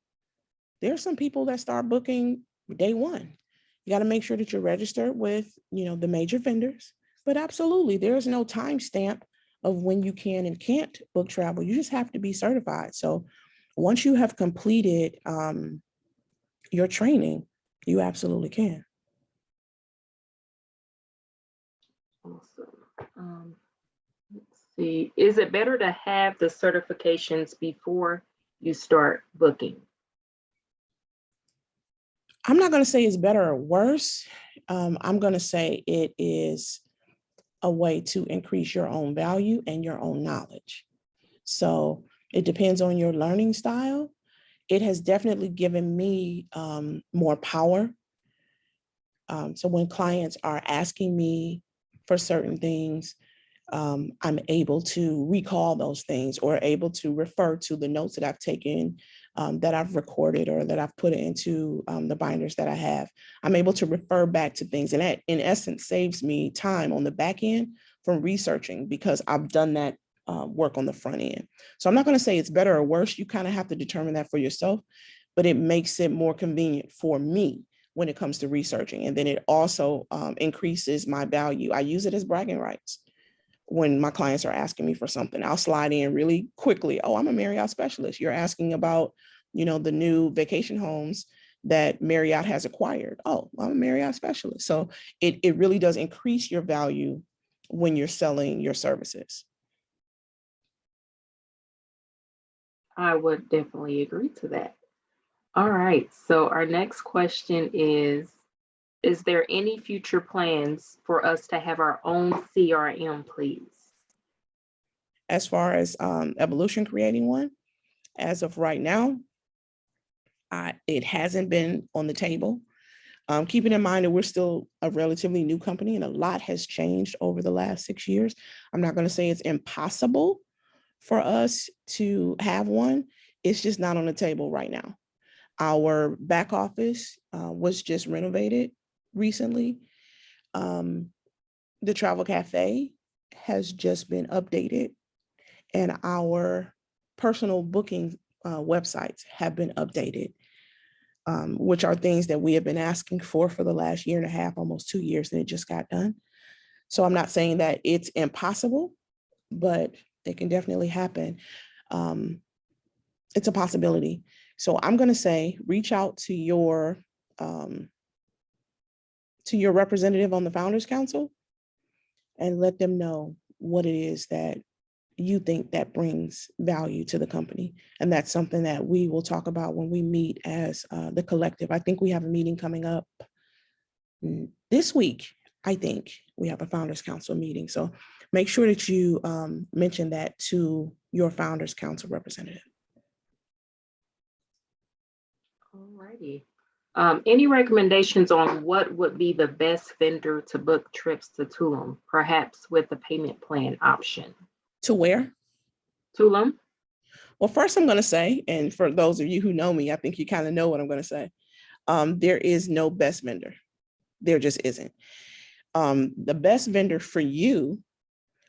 A: There's some people that start booking day one. You got to make sure that you're registered with, the major vendors, but absolutely, there's no timestamp of when you can and can't book travel. You just have to be certified. So once you have completed your training, you absolutely can.
C: Awesome. Um, let's see. Is it better to have the certifications before you start booking?
A: I'm not going to say it's better or worse. I'm going to say it is a way to increase your own value and your own knowledge. So it depends on your learning style. It has definitely given me more power. So when clients are asking me for certain things, I'm able to recall those things or able to refer to the notes that I've taken, that I've recorded or that I've put into the binders that I have. I'm able to refer back to things, and that in essence saves me time on the back end from researching because I've done that work on the front end. So I'm not going to say it's better or worse. You kind of have to determine that for yourself, but it makes it more convenient for me when it comes to researching. And then it also increases my value. I use it as bragging rights. When my clients are asking me for something, I'll slide in really quickly. Oh, I'm a Marriott specialist. You're asking about, the new vacation homes that Marriott has acquired. Oh, I'm a Marriott specialist. So it really does increase your value when you're selling your services.
C: I would definitely agree to that. All right. So our next question is there any future plans for us to have our own CRM, please?
A: As far as Evolution creating one, as of right now, it hasn't been on the table. Keeping in mind that we're still a relatively new company and a lot has changed over the last 6 years. I'm not going to say it's impossible for us to have one. It's just not on the table right now. Our back office was just renovated recently. The travel cafe has just been updated, and our personal booking websites have been updated, which are things that we have been asking for the last year and a half, almost 2 years, and it just got done. So I'm not saying that it's impossible, but it can definitely happen. Um, it's a possibility. So I'm going to say, reach out um, to your representative on the Founders Council and let them know what it is that you think that brings value to the company. And that's something that we will talk about when we meet as the collective. I think we have a meeting coming up this week. I think we have a Founders Council meeting. So make sure that you mention that to your Founders Council representative.
C: All righty. Any recommendations on what would be the best vendor to book trips to Tulum, perhaps with a payment plan option?
A: To where?
C: Tulum?
A: Well, first I'm going to say, and for those of you who know me, I think you kind of know what I'm going to say. There is no best vendor. There just isn't. The best vendor for you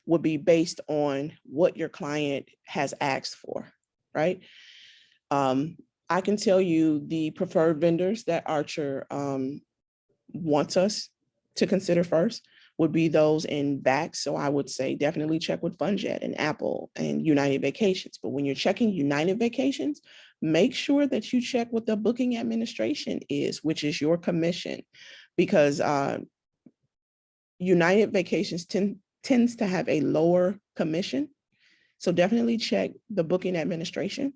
A: would be based on what your client has asked for, right? I can tell you the preferred vendors that Archer wants us to consider first would be those in BACS. So I would say definitely check with FunJet and Apple and United Vacations. But when you're checking United Vacations, make sure that you check what the booking administration is, which is your commission, because United Vacations tends to have a lower commission. So definitely check the booking administration.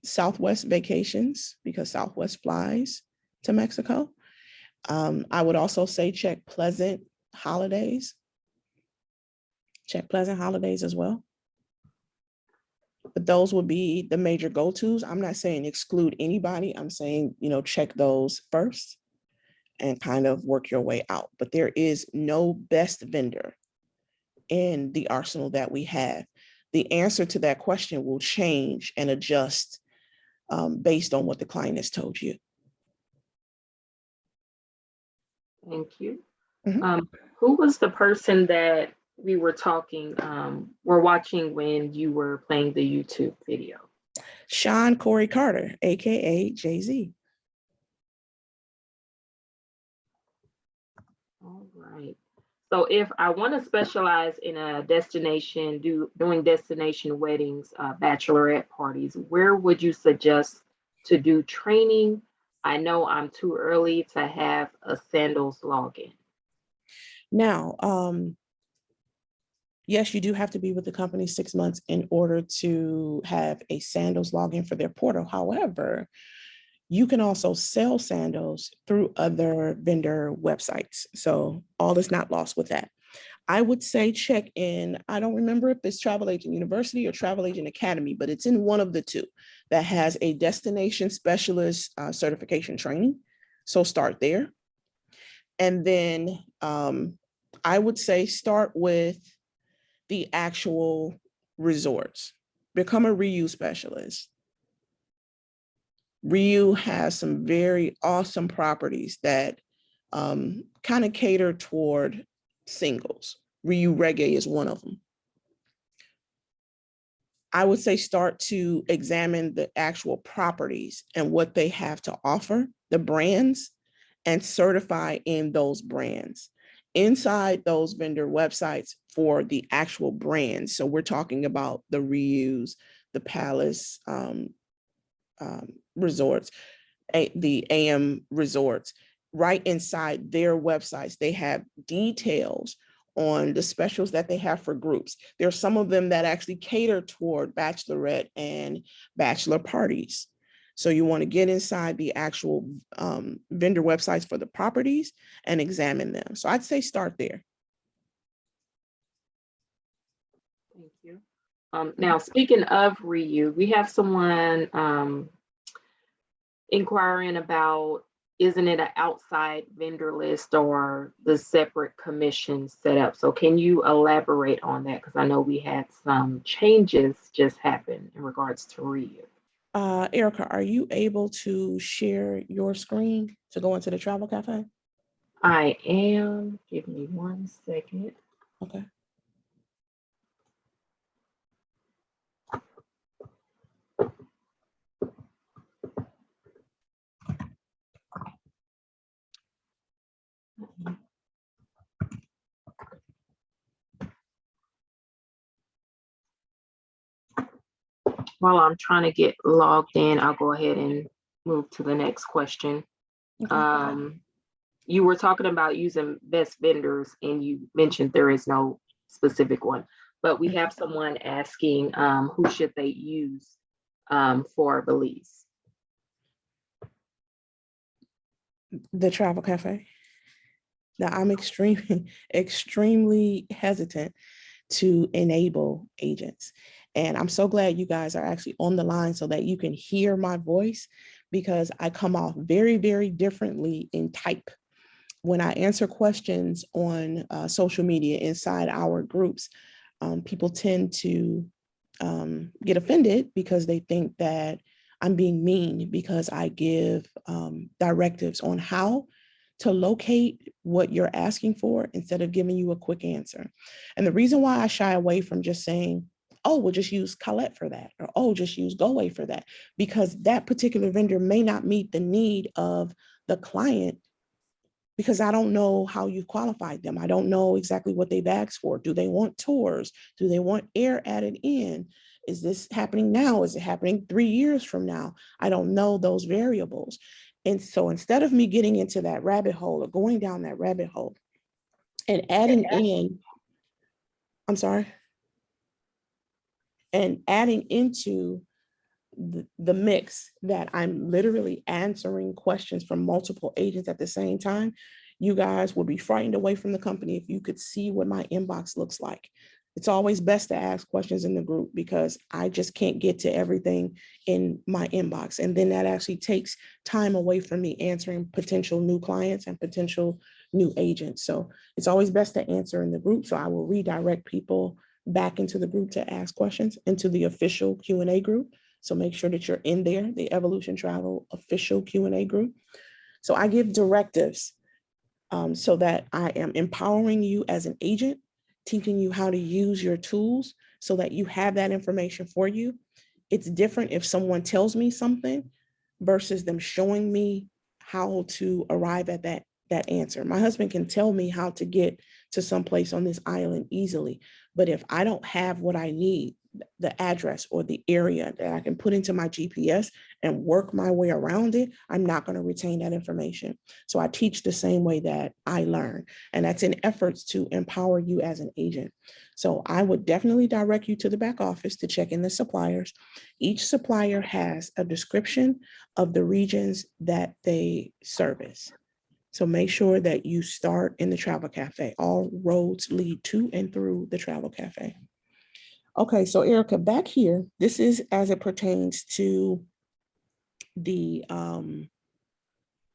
A: Southwest Vacations, because Southwest flies to Mexico. I would also say check Pleasant Holidays. Check Pleasant Holidays as well. But those would be the major go-tos. I'm not saying exclude anybody. I'm saying, check those first and kind of work your way out. But there is no best vendor in the arsenal that we have. The answer to that question will change and adjust based on what the client has told you.
C: Thank you.
A: Mhm.
C: Who was the person that we were watching when you were playing the YouTube video?
A: Sean Corey Carter, AKA Jay-Z.
C: All right. So if I want to specialize in a destination, doing destination weddings, bachelorette parties, where would you suggest to do training? I know I'm too early to have a Sandals login.
A: Now, Yes, you do have to be with the company 6 months in order to have a sandals login for their portal. However, you can also sell sandals through other vendor websites. So all is not lost with that. I would say check in. I don't remember if it's Travel Agent University or Travel Agent Academy, but it's in one of the two that has a destination specialist certification training. So start there. And then I would say start with the actual resorts. Become a reuse specialist. Ryu has some very awesome properties that kind of cater toward singles. Ryu Reggae is one of them. I would say start to examine the actual properties and what they have to offer, the brands, and certify in those brands inside those vendor websites for the actual brands. So we're talking about the Reuse, the Palace resorts, the AM resorts. Right inside their websites, they have details on the specials that they have for groups. There are some of them that actually cater toward bachelorette and bachelor parties. So you want to get inside the actual vendor websites for the properties and examine them. So I'd say start there.
C: Thank you. Now, speaking of Ryu, we have someone inquiring about, isn't it an outside vendor list or the separate commission set up? So can you elaborate on that? Because I know we had some changes just happen in regards to Ryu.
A: Erica, are you able to share your screen to go into the travel cafe?
C: I am. Give me 1 second.
A: Okay.
C: While I'm trying to get logged in, I'll go ahead and move to the next question.
A: Okay.
C: You were talking about using best vendors, and you mentioned there is no specific one, but we have someone asking who should they use for Belize.
A: The travel cafe. Now I'm extremely hesitant to enable agents. And I'm so glad you guys are actually on the line so that you can hear my voice, because I come off very, very differently in type. When I answer questions on social media inside our groups, people tend to get offended because they think that I'm being mean because I give directives on how to locate what you're asking for instead of giving you a quick answer. And the reason why I shy away from just saying, oh, we'll just use Colette for that, or oh, just use GoAway for that, because that particular vendor may not meet the need of the client, because I don't know how you've qualified them. I don't know exactly what they've asked for. Do they want tours? Do they want air added in? Is this happening now? Is it happening 3 years from now? I don't know those variables. And so instead of me getting into that rabbit hole or going down that rabbit hole and adding in, I'm sorry, and adding into the mix that I'm literally answering questions from multiple agents at the same time, you guys would be frightened away from the company if you could see what my inbox looks like. It's always best to ask questions in the group because I just can't get to everything in my inbox. And then that actually takes time away from me answering potential new clients and potential new agents. So it's always best to answer in the group. So I will redirect people back into the group to ask questions into the official Q&A group. So make sure that you're in there, the Evolution Travel official Q&A group. So I give directives so that I am empowering you as an agent, teaching you how to use your tools so that you have that information for you. It's different if someone tells me something versus them showing me how to arrive at that answer. My husband can tell me how to get to someplace on this island easily, but if I don't have what I need, the address or the area that I can put into my GPS and work my way around it, I'm not going to retain that information. So I teach the same way that I learn. And that's in efforts to empower you as an agent. So I would definitely direct you to the back office to check in the suppliers. Each supplier has a description of the regions that they service. So make sure that you start in the travel cafe. All roads lead to and through the travel cafe. Okay, so Erica, back here, this is as it pertains to the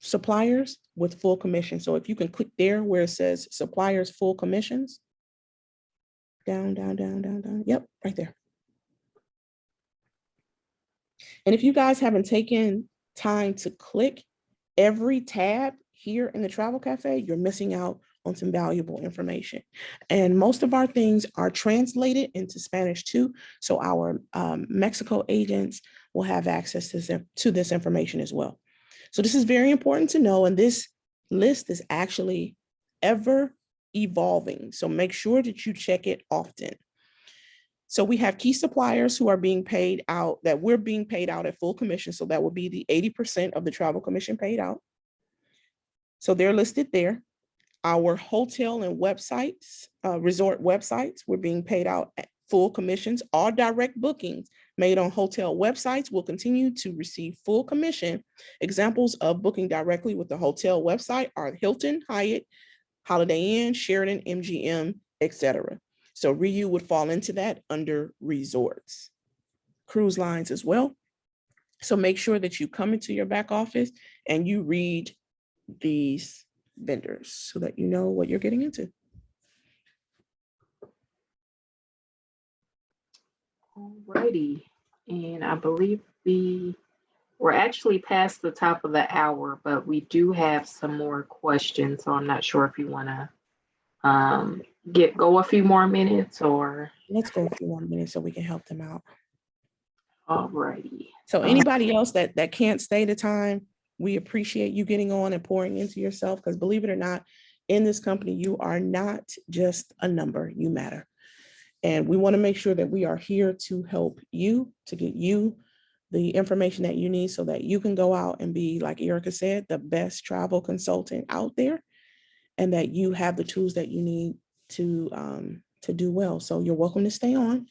A: suppliers with full commission. So if you can click there where it says suppliers full commissions, down, down, down, down, down. Yep, right there. And if you guys haven't taken time to click every tab here in the Travel Cafe, you're missing out on some valuable information. And most of our things are translated into Spanish too. So our Mexico agents will have access to this information as well. So this is very important to know. And this list is actually ever evolving. So make sure that you check it often. So we have key suppliers who are being paid out, that we're being paid out at full commission. So that would be the 80% of the travel commission paid out. So they're listed there. Our hotel and websites, resort websites, we're being paid out at full commissions. All direct bookings made on hotel websites will continue to receive full commission. Examples of booking directly with the hotel website are Hilton, Hyatt, Holiday Inn, Sheraton, MGM, etc. So RIU would fall into that under resorts. Cruise lines as well. So make sure that you come into your back office and you read these vendors so that you know what you're getting into.
C: Alrighty, and I believe we're actually past the top of the hour, but we do have some more questions. So I'm not sure if you want to go a few more minutes or.
A: Let's go a few more minutes so we can help them out.
C: Alrighty.
A: So anybody else that can't stay the time, we appreciate you getting on and pouring into yourself, because believe it or not, in this company, you are not just a number, you matter. And we want to make sure that we are here to help you, to get you the information that you need so that you can go out and be, like Erica said, the best travel consultant out there, and that you have the tools that you need to do well. So you're welcome to stay on.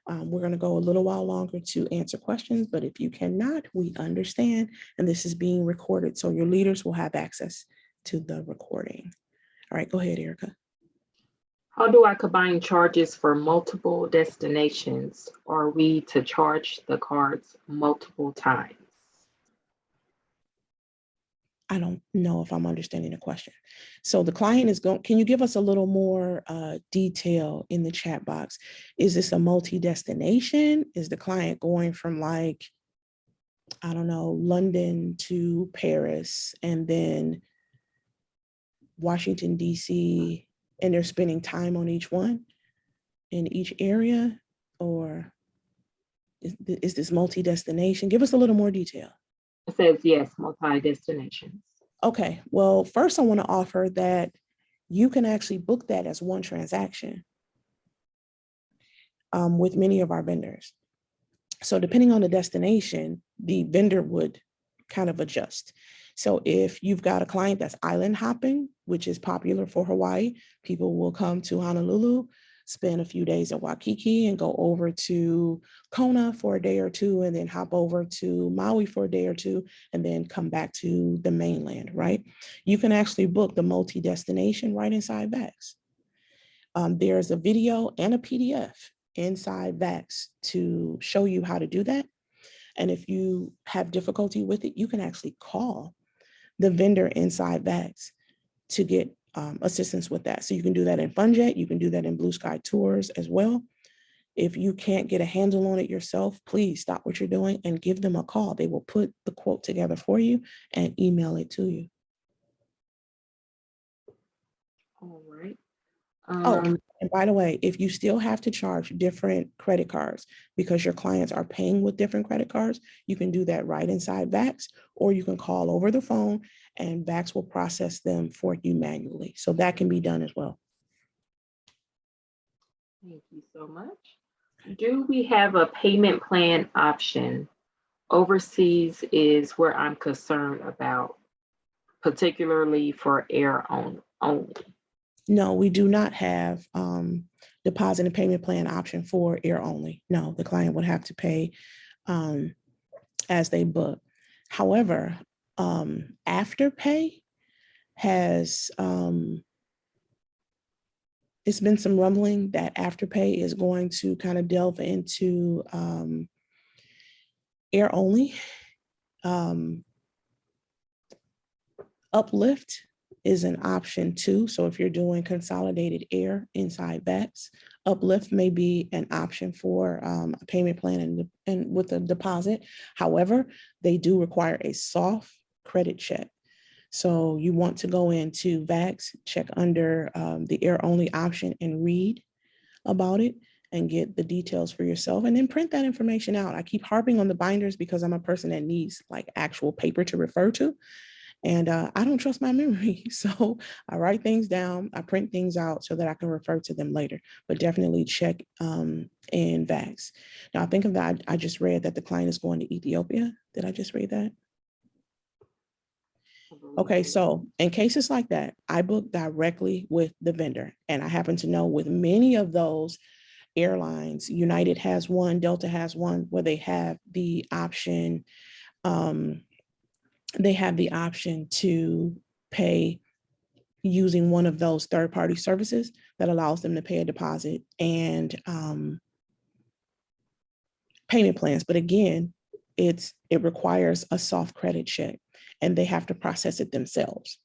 A: We're going to go a little while longer to answer questions, but if you cannot, we understand. And this is being recorded, so your leaders will have access to the recording. All right, go ahead, Erica.
C: How do I combine charges for multiple destinations? Are we to charge the cards multiple times?
A: I don't know if I'm understanding the question. So the client is going, can you give us a little more detail in the chat box? Is this a multi-destination? Is the client going from, like, I don't know, London to Paris and then Washington, DC, and they're spending time on each one in each area? Or is this multi-destination? Give us a little more detail.
C: It says yes, multi-destinations.
A: Okay, well, first I want to offer that you can actually book that as one transaction with many of our vendors. So depending on the destination, the vendor would kind of adjust. So if you've got a client that's island hopping, which is popular for Hawaii, people will come to Honolulu, spend a few days at Waikiki, and go over to Kona for a day or two, and then hop over to Maui for a day or two, and then come back to the mainland, right? You can actually book the multi-destination right inside VAX. There's a video and a PDF inside VAX to show you how to do that. And if you have difficulty with it, you can actually call the vendor inside VAX to get assistance with that. So you can do that in FunJet, you can do that in Blue Sky Tours as well. If you can't get a handle on it yourself, please stop what you're doing and give them a call. They will put the quote together for you and email it to you.
C: All right.
A: And by the way, if you still have to charge different credit cards because your clients are paying with different credit cards, you can do that right inside VAX, or you can call over the phone and VAX will process them for you manually. So that can be done as well.
C: Thank you so much. Do we have a payment plan option? Overseas is where I'm concerned about, particularly for air only.
A: No, we do not have deposit and payment plan option for air only. No, the client would have to pay um, as they book. However, Afterpay has it's been some rumbling that Afterpay is going to kind of delve into air only. Um, Uplift is an option too. So if you're doing consolidated air inside VAX, Uplift may be an option for a payment plan and with a deposit. However, they do require a soft credit check. So you want to go into VAX, check under the air only option and read about it and get the details for yourself and then print that information out. I keep harping on the binders because I'm a person that needs like actual paper to refer to. And I don't trust my memory. So I write things down, I print things out so that I can refer to them later, but definitely check in VAX. Now I think of that, I just read that the client is going to Ethiopia. Did I just read that? Okay, so in cases like that, I book directly with the vendor. And I happen to know with many of those airlines, United has one, Delta has one, where they have the option, to pay using one of those third-party services that allows them to pay a deposit and payment plans. But again, it requires a soft credit check and they have to process it themselves.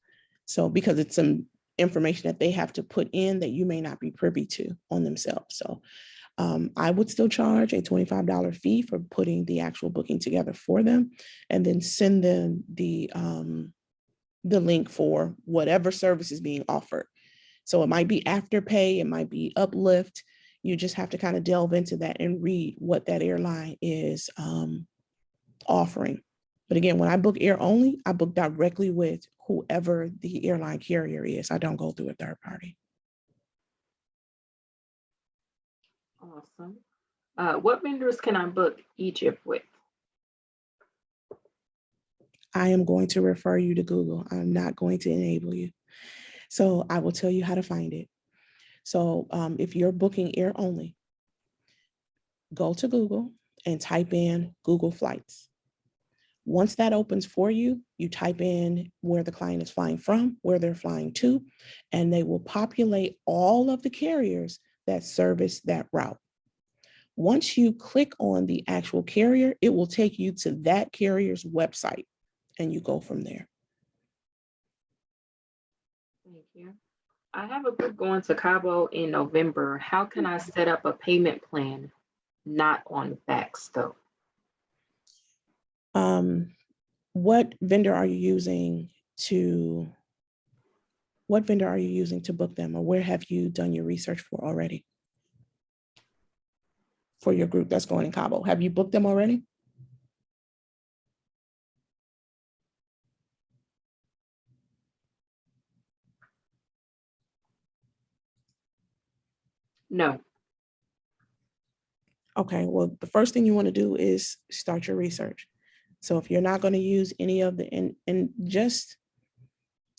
A: So because it's some information that they have to put in that you may not be privy to on themselves. So I would still charge a $25 fee for putting the actual booking together for them and then send them the link for whatever service is being offered. So it might be Afterpay, it might be Uplift. You just have to kind of delve into that and read what that airline is offering. But again, when I book air only, I book directly with whoever the airline carrier is. I don't go through a third party.
C: Awesome. What vendors can I book Egypt with?
A: I am going to refer you to Google. I'm not going to enable you. So I will tell you how to find it. So if you're booking air only, go to Google and type in Google Flights. Once that opens for you, you type in where the client is flying from, where they're flying to, and they will populate all of the carriers that service that route. Once you click on the actual carrier, it will take you to that carrier's website and you go from there.
C: Thank you. I have a group going to Cabo in November. How can I set up a payment plan not on VAX though?
A: What vendor are you using to book them, or where have you done your research for already? For your group that's going in Cabo, have you booked them already?
C: No.
A: Okay, well, the first thing you want to do is start your research. So if you're not going to use any of the, and just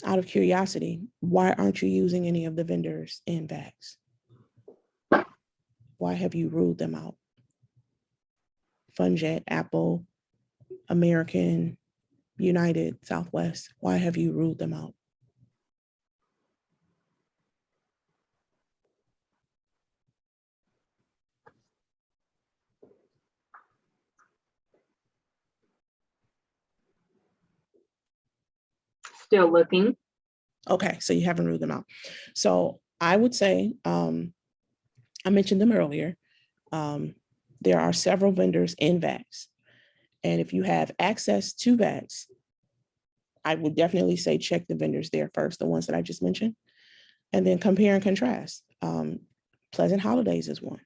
A: out of curiosity, why aren't you using any of the vendors in VAX? Why have you ruled them out? Funjet, Apple, American, United, Southwest, why have you ruled them out?
C: Still looking.
A: Okay, so you haven't ruled them out. So I would say, I mentioned them earlier. There are several vendors in VAX. And if you have access to VAX, I would definitely say check the vendors there first, the ones that I just mentioned, and then compare and contrast. Pleasant Holidays is one.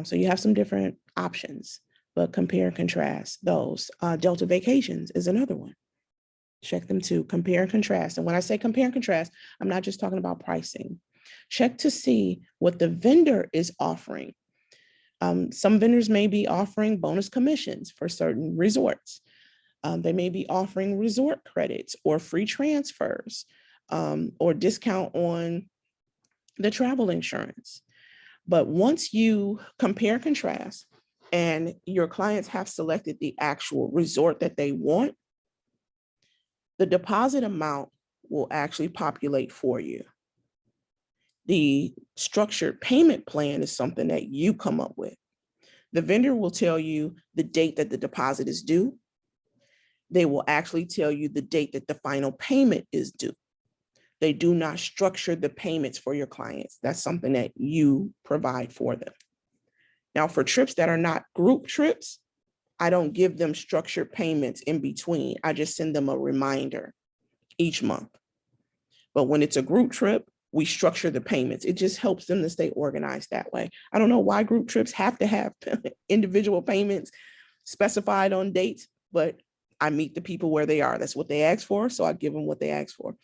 A: So you have some different options, but compare and contrast those. Delta Vacations is another one. Check them too, compare and contrast. And when I say compare and contrast, I'm not just talking about pricing. Check to see what the vendor is offering Some vendors may be offering bonus commissions for certain resorts. They may be offering resort credits or free transfers, or discount on the travel insurance. But once you compare, contrast, and your clients have selected the actual resort that they want, the deposit amount will actually populate for you. The structured payment plan is something that you come up with. The vendor will tell you the date that the deposit is due. They will actually tell you the date that the final payment is due. They do not structure the payments for your clients. That's something that you provide for them. Now, for trips that are not group trips, I don't give them structured payments in between. I just send them a reminder each month. But when it's a group trip, we structure the payments. It just helps them to stay organized that way. I don't know why group trips have to have individual payments specified on dates, but I meet the people where they are. That's what they ask for, so I give them what they ask for.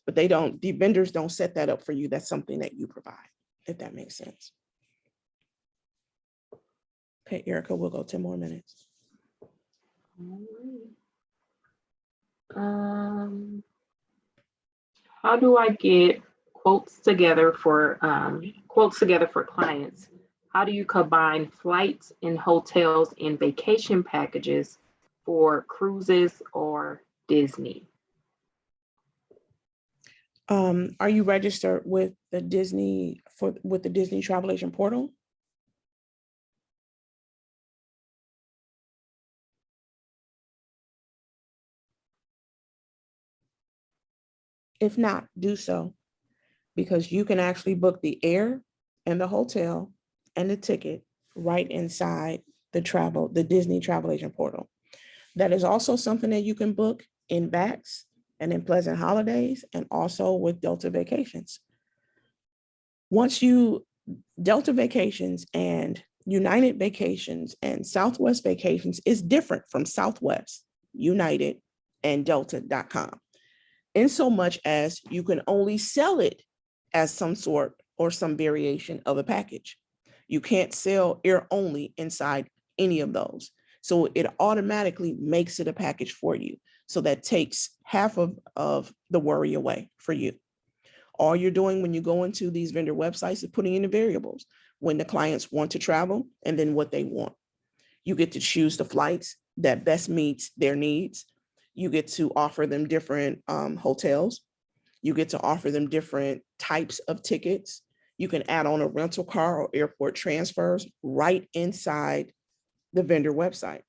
A: But the vendors don't set that up for you. That's something that you provide, if that makes sense. Okay, Erica, we'll go 10 more minutes.
C: How do I get quotes together for clients? How do you combine flights and hotels and vacation packages for cruises or Disney?
A: Are you registered with the Disney travel agent portal? If not, do so, because you can actually book the air and the hotel and the ticket right inside the Disney travel agent portal. That is also something that you can book in Vax and in Pleasant Holidays, and also with Delta Vacations. Delta Vacations and United Vacations and Southwest Vacations is different from Southwest, United, and Delta.com. In so much as you can only sell it as some sort or some variation of a package. You can't sell air only inside any of those. So it automatically makes it a package for you. So that takes half of the worry away for you. All you're doing when you go into these vendor websites is putting in the variables, when the clients want to travel and then what they want. You get to choose the flights that best meets their needs. You get to offer them different hotels. You get to offer them different types of tickets. You can add on a rental car or airport transfers right inside the vendor website.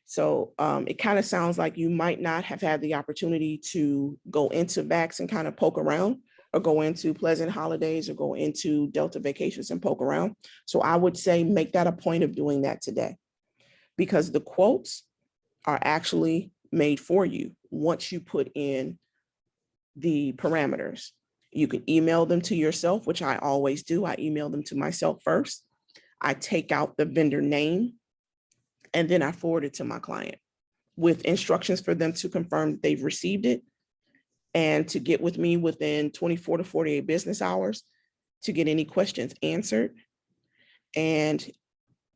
A: So it kind of sounds like you might not have had the opportunity to go into Vax and kind of poke around, or go into Pleasant Holidays, or go into Delta Vacations and poke around. So I would say make that a point of doing that today, because the quotes are actually made for you once you put in the parameters. You can email them to yourself, which I always do. I email them to myself first. I take out the vendor name, and then I forward it to my client with instructions for them to confirm that they've received it, and to get with me within 24 to 48 business hours to get any questions answered, and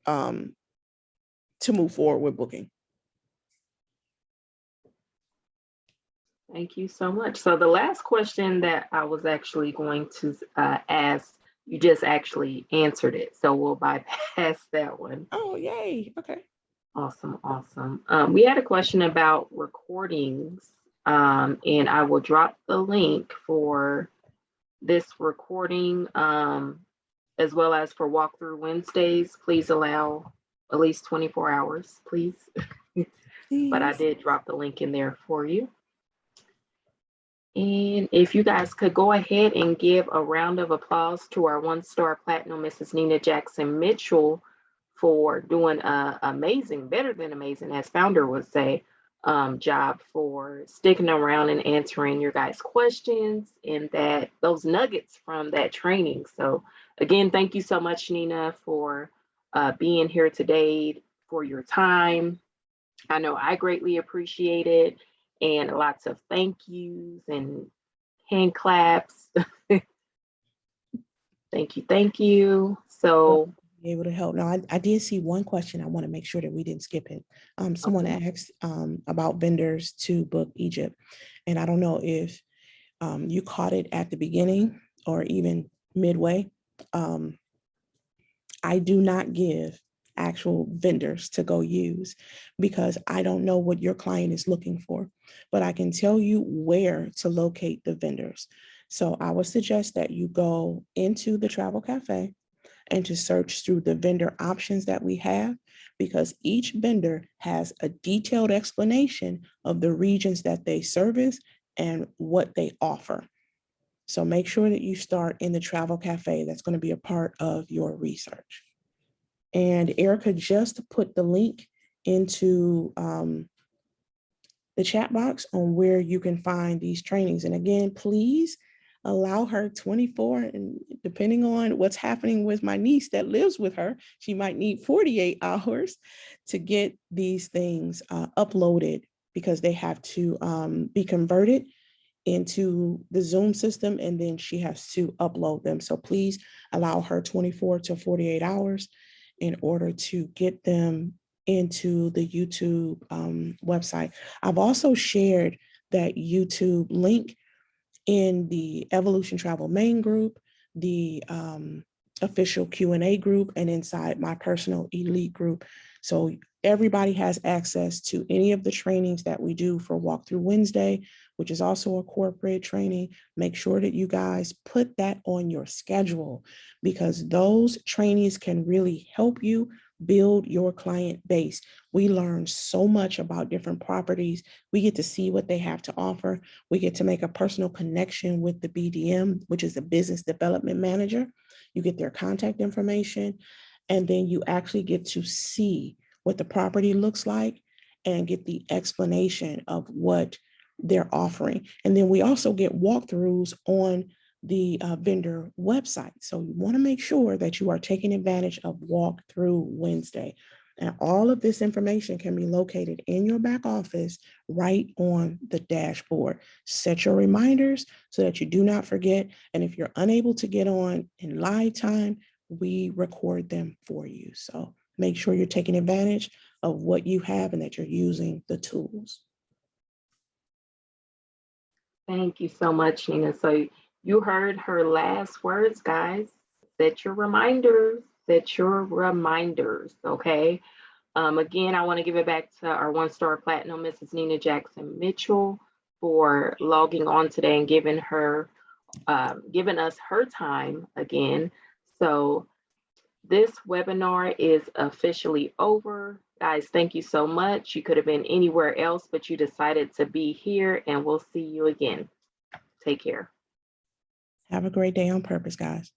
A: to move forward with booking.
C: Thank you so much. So the last question that I was actually going to ask, you just actually answered it. So we'll bypass that one.
A: Oh, yay. Okay.
C: Awesome. We had a question about recordings, and I will drop the link for this recording, as well as for Walkthrough Wednesdays. Please allow at least 24 hours, please. But I did drop the link in there for you. And if you guys could go ahead and give a round of applause to our 1-star platinum, Mrs. Nina Jackson Mitchell, for doing an amazing, better than amazing, as founder would say, job for sticking around and answering your guys' questions and those nuggets from that training. So again, thank you so much, Nina, for being here today, for your time. I know I greatly appreciate it, and lots of thank yous and hand claps. Thank you. So
A: be able to help. Now, I did see one question. I want to make sure that we didn't skip it. Someone asked about vendors to book Egypt. And I don't know if you caught it at the beginning or even midway. I do not give actual vendors to go use because I don't know what your client is looking for, but I can tell you where to locate the vendors. So I would suggest that you go into the travel cafe and to search through the vendor options that we have, because each vendor has a detailed explanation of the regions that they service and what they offer. So make sure that you start in the travel cafe. That's going to be a part of your research. And Erica just put the link into the chat box on where you can find these trainings. And again, please allow her 24, and depending on what's happening with my niece that lives with her, she might need 48 hours to get these things uploaded, because they have to be converted into the Zoom system, and then she has to upload them. So please allow her 24 to 48 hours in order to get them into the YouTube website. I've also shared that YouTube link in the Evolution Travel main group, the official Q&A group, and inside my personal elite group. So everybody has access to any of the trainings that we do for Walkthrough Wednesday, which is also a corporate training. Make sure that you guys put that on your schedule, because those trainings can really help you build your client base. We learn so much about different properties. We get to see what they have to offer. We get to make a personal connection with the BDM, which is the business development manager. You get their contact information, and then you actually get to see what the property looks like and get the explanation of what they're offering. And then we also get walkthroughs on the vendor website. So you want to make sure that you are taking advantage of Walkthrough Wednesday. And all of this information can be located in your back office right on the dashboard. Set your reminders so that you do not forget. And if you're unable to get on in live time, we record them for you. So make sure you're taking advantage of what you have and that you're using the tools.
C: Thank you so much, Nina. So you heard her last words, guys. Set your reminders. Set your reminders, okay? Again, I want to give it back to our one-star platinum, Mrs. Nina Jackson Mitchell, for logging on today and giving us her time again. So this webinar is officially over. Guys, thank you so much. You could have been anywhere else, but you decided to be here, and we'll see you again. Take care.
A: Have a great day on purpose, guys.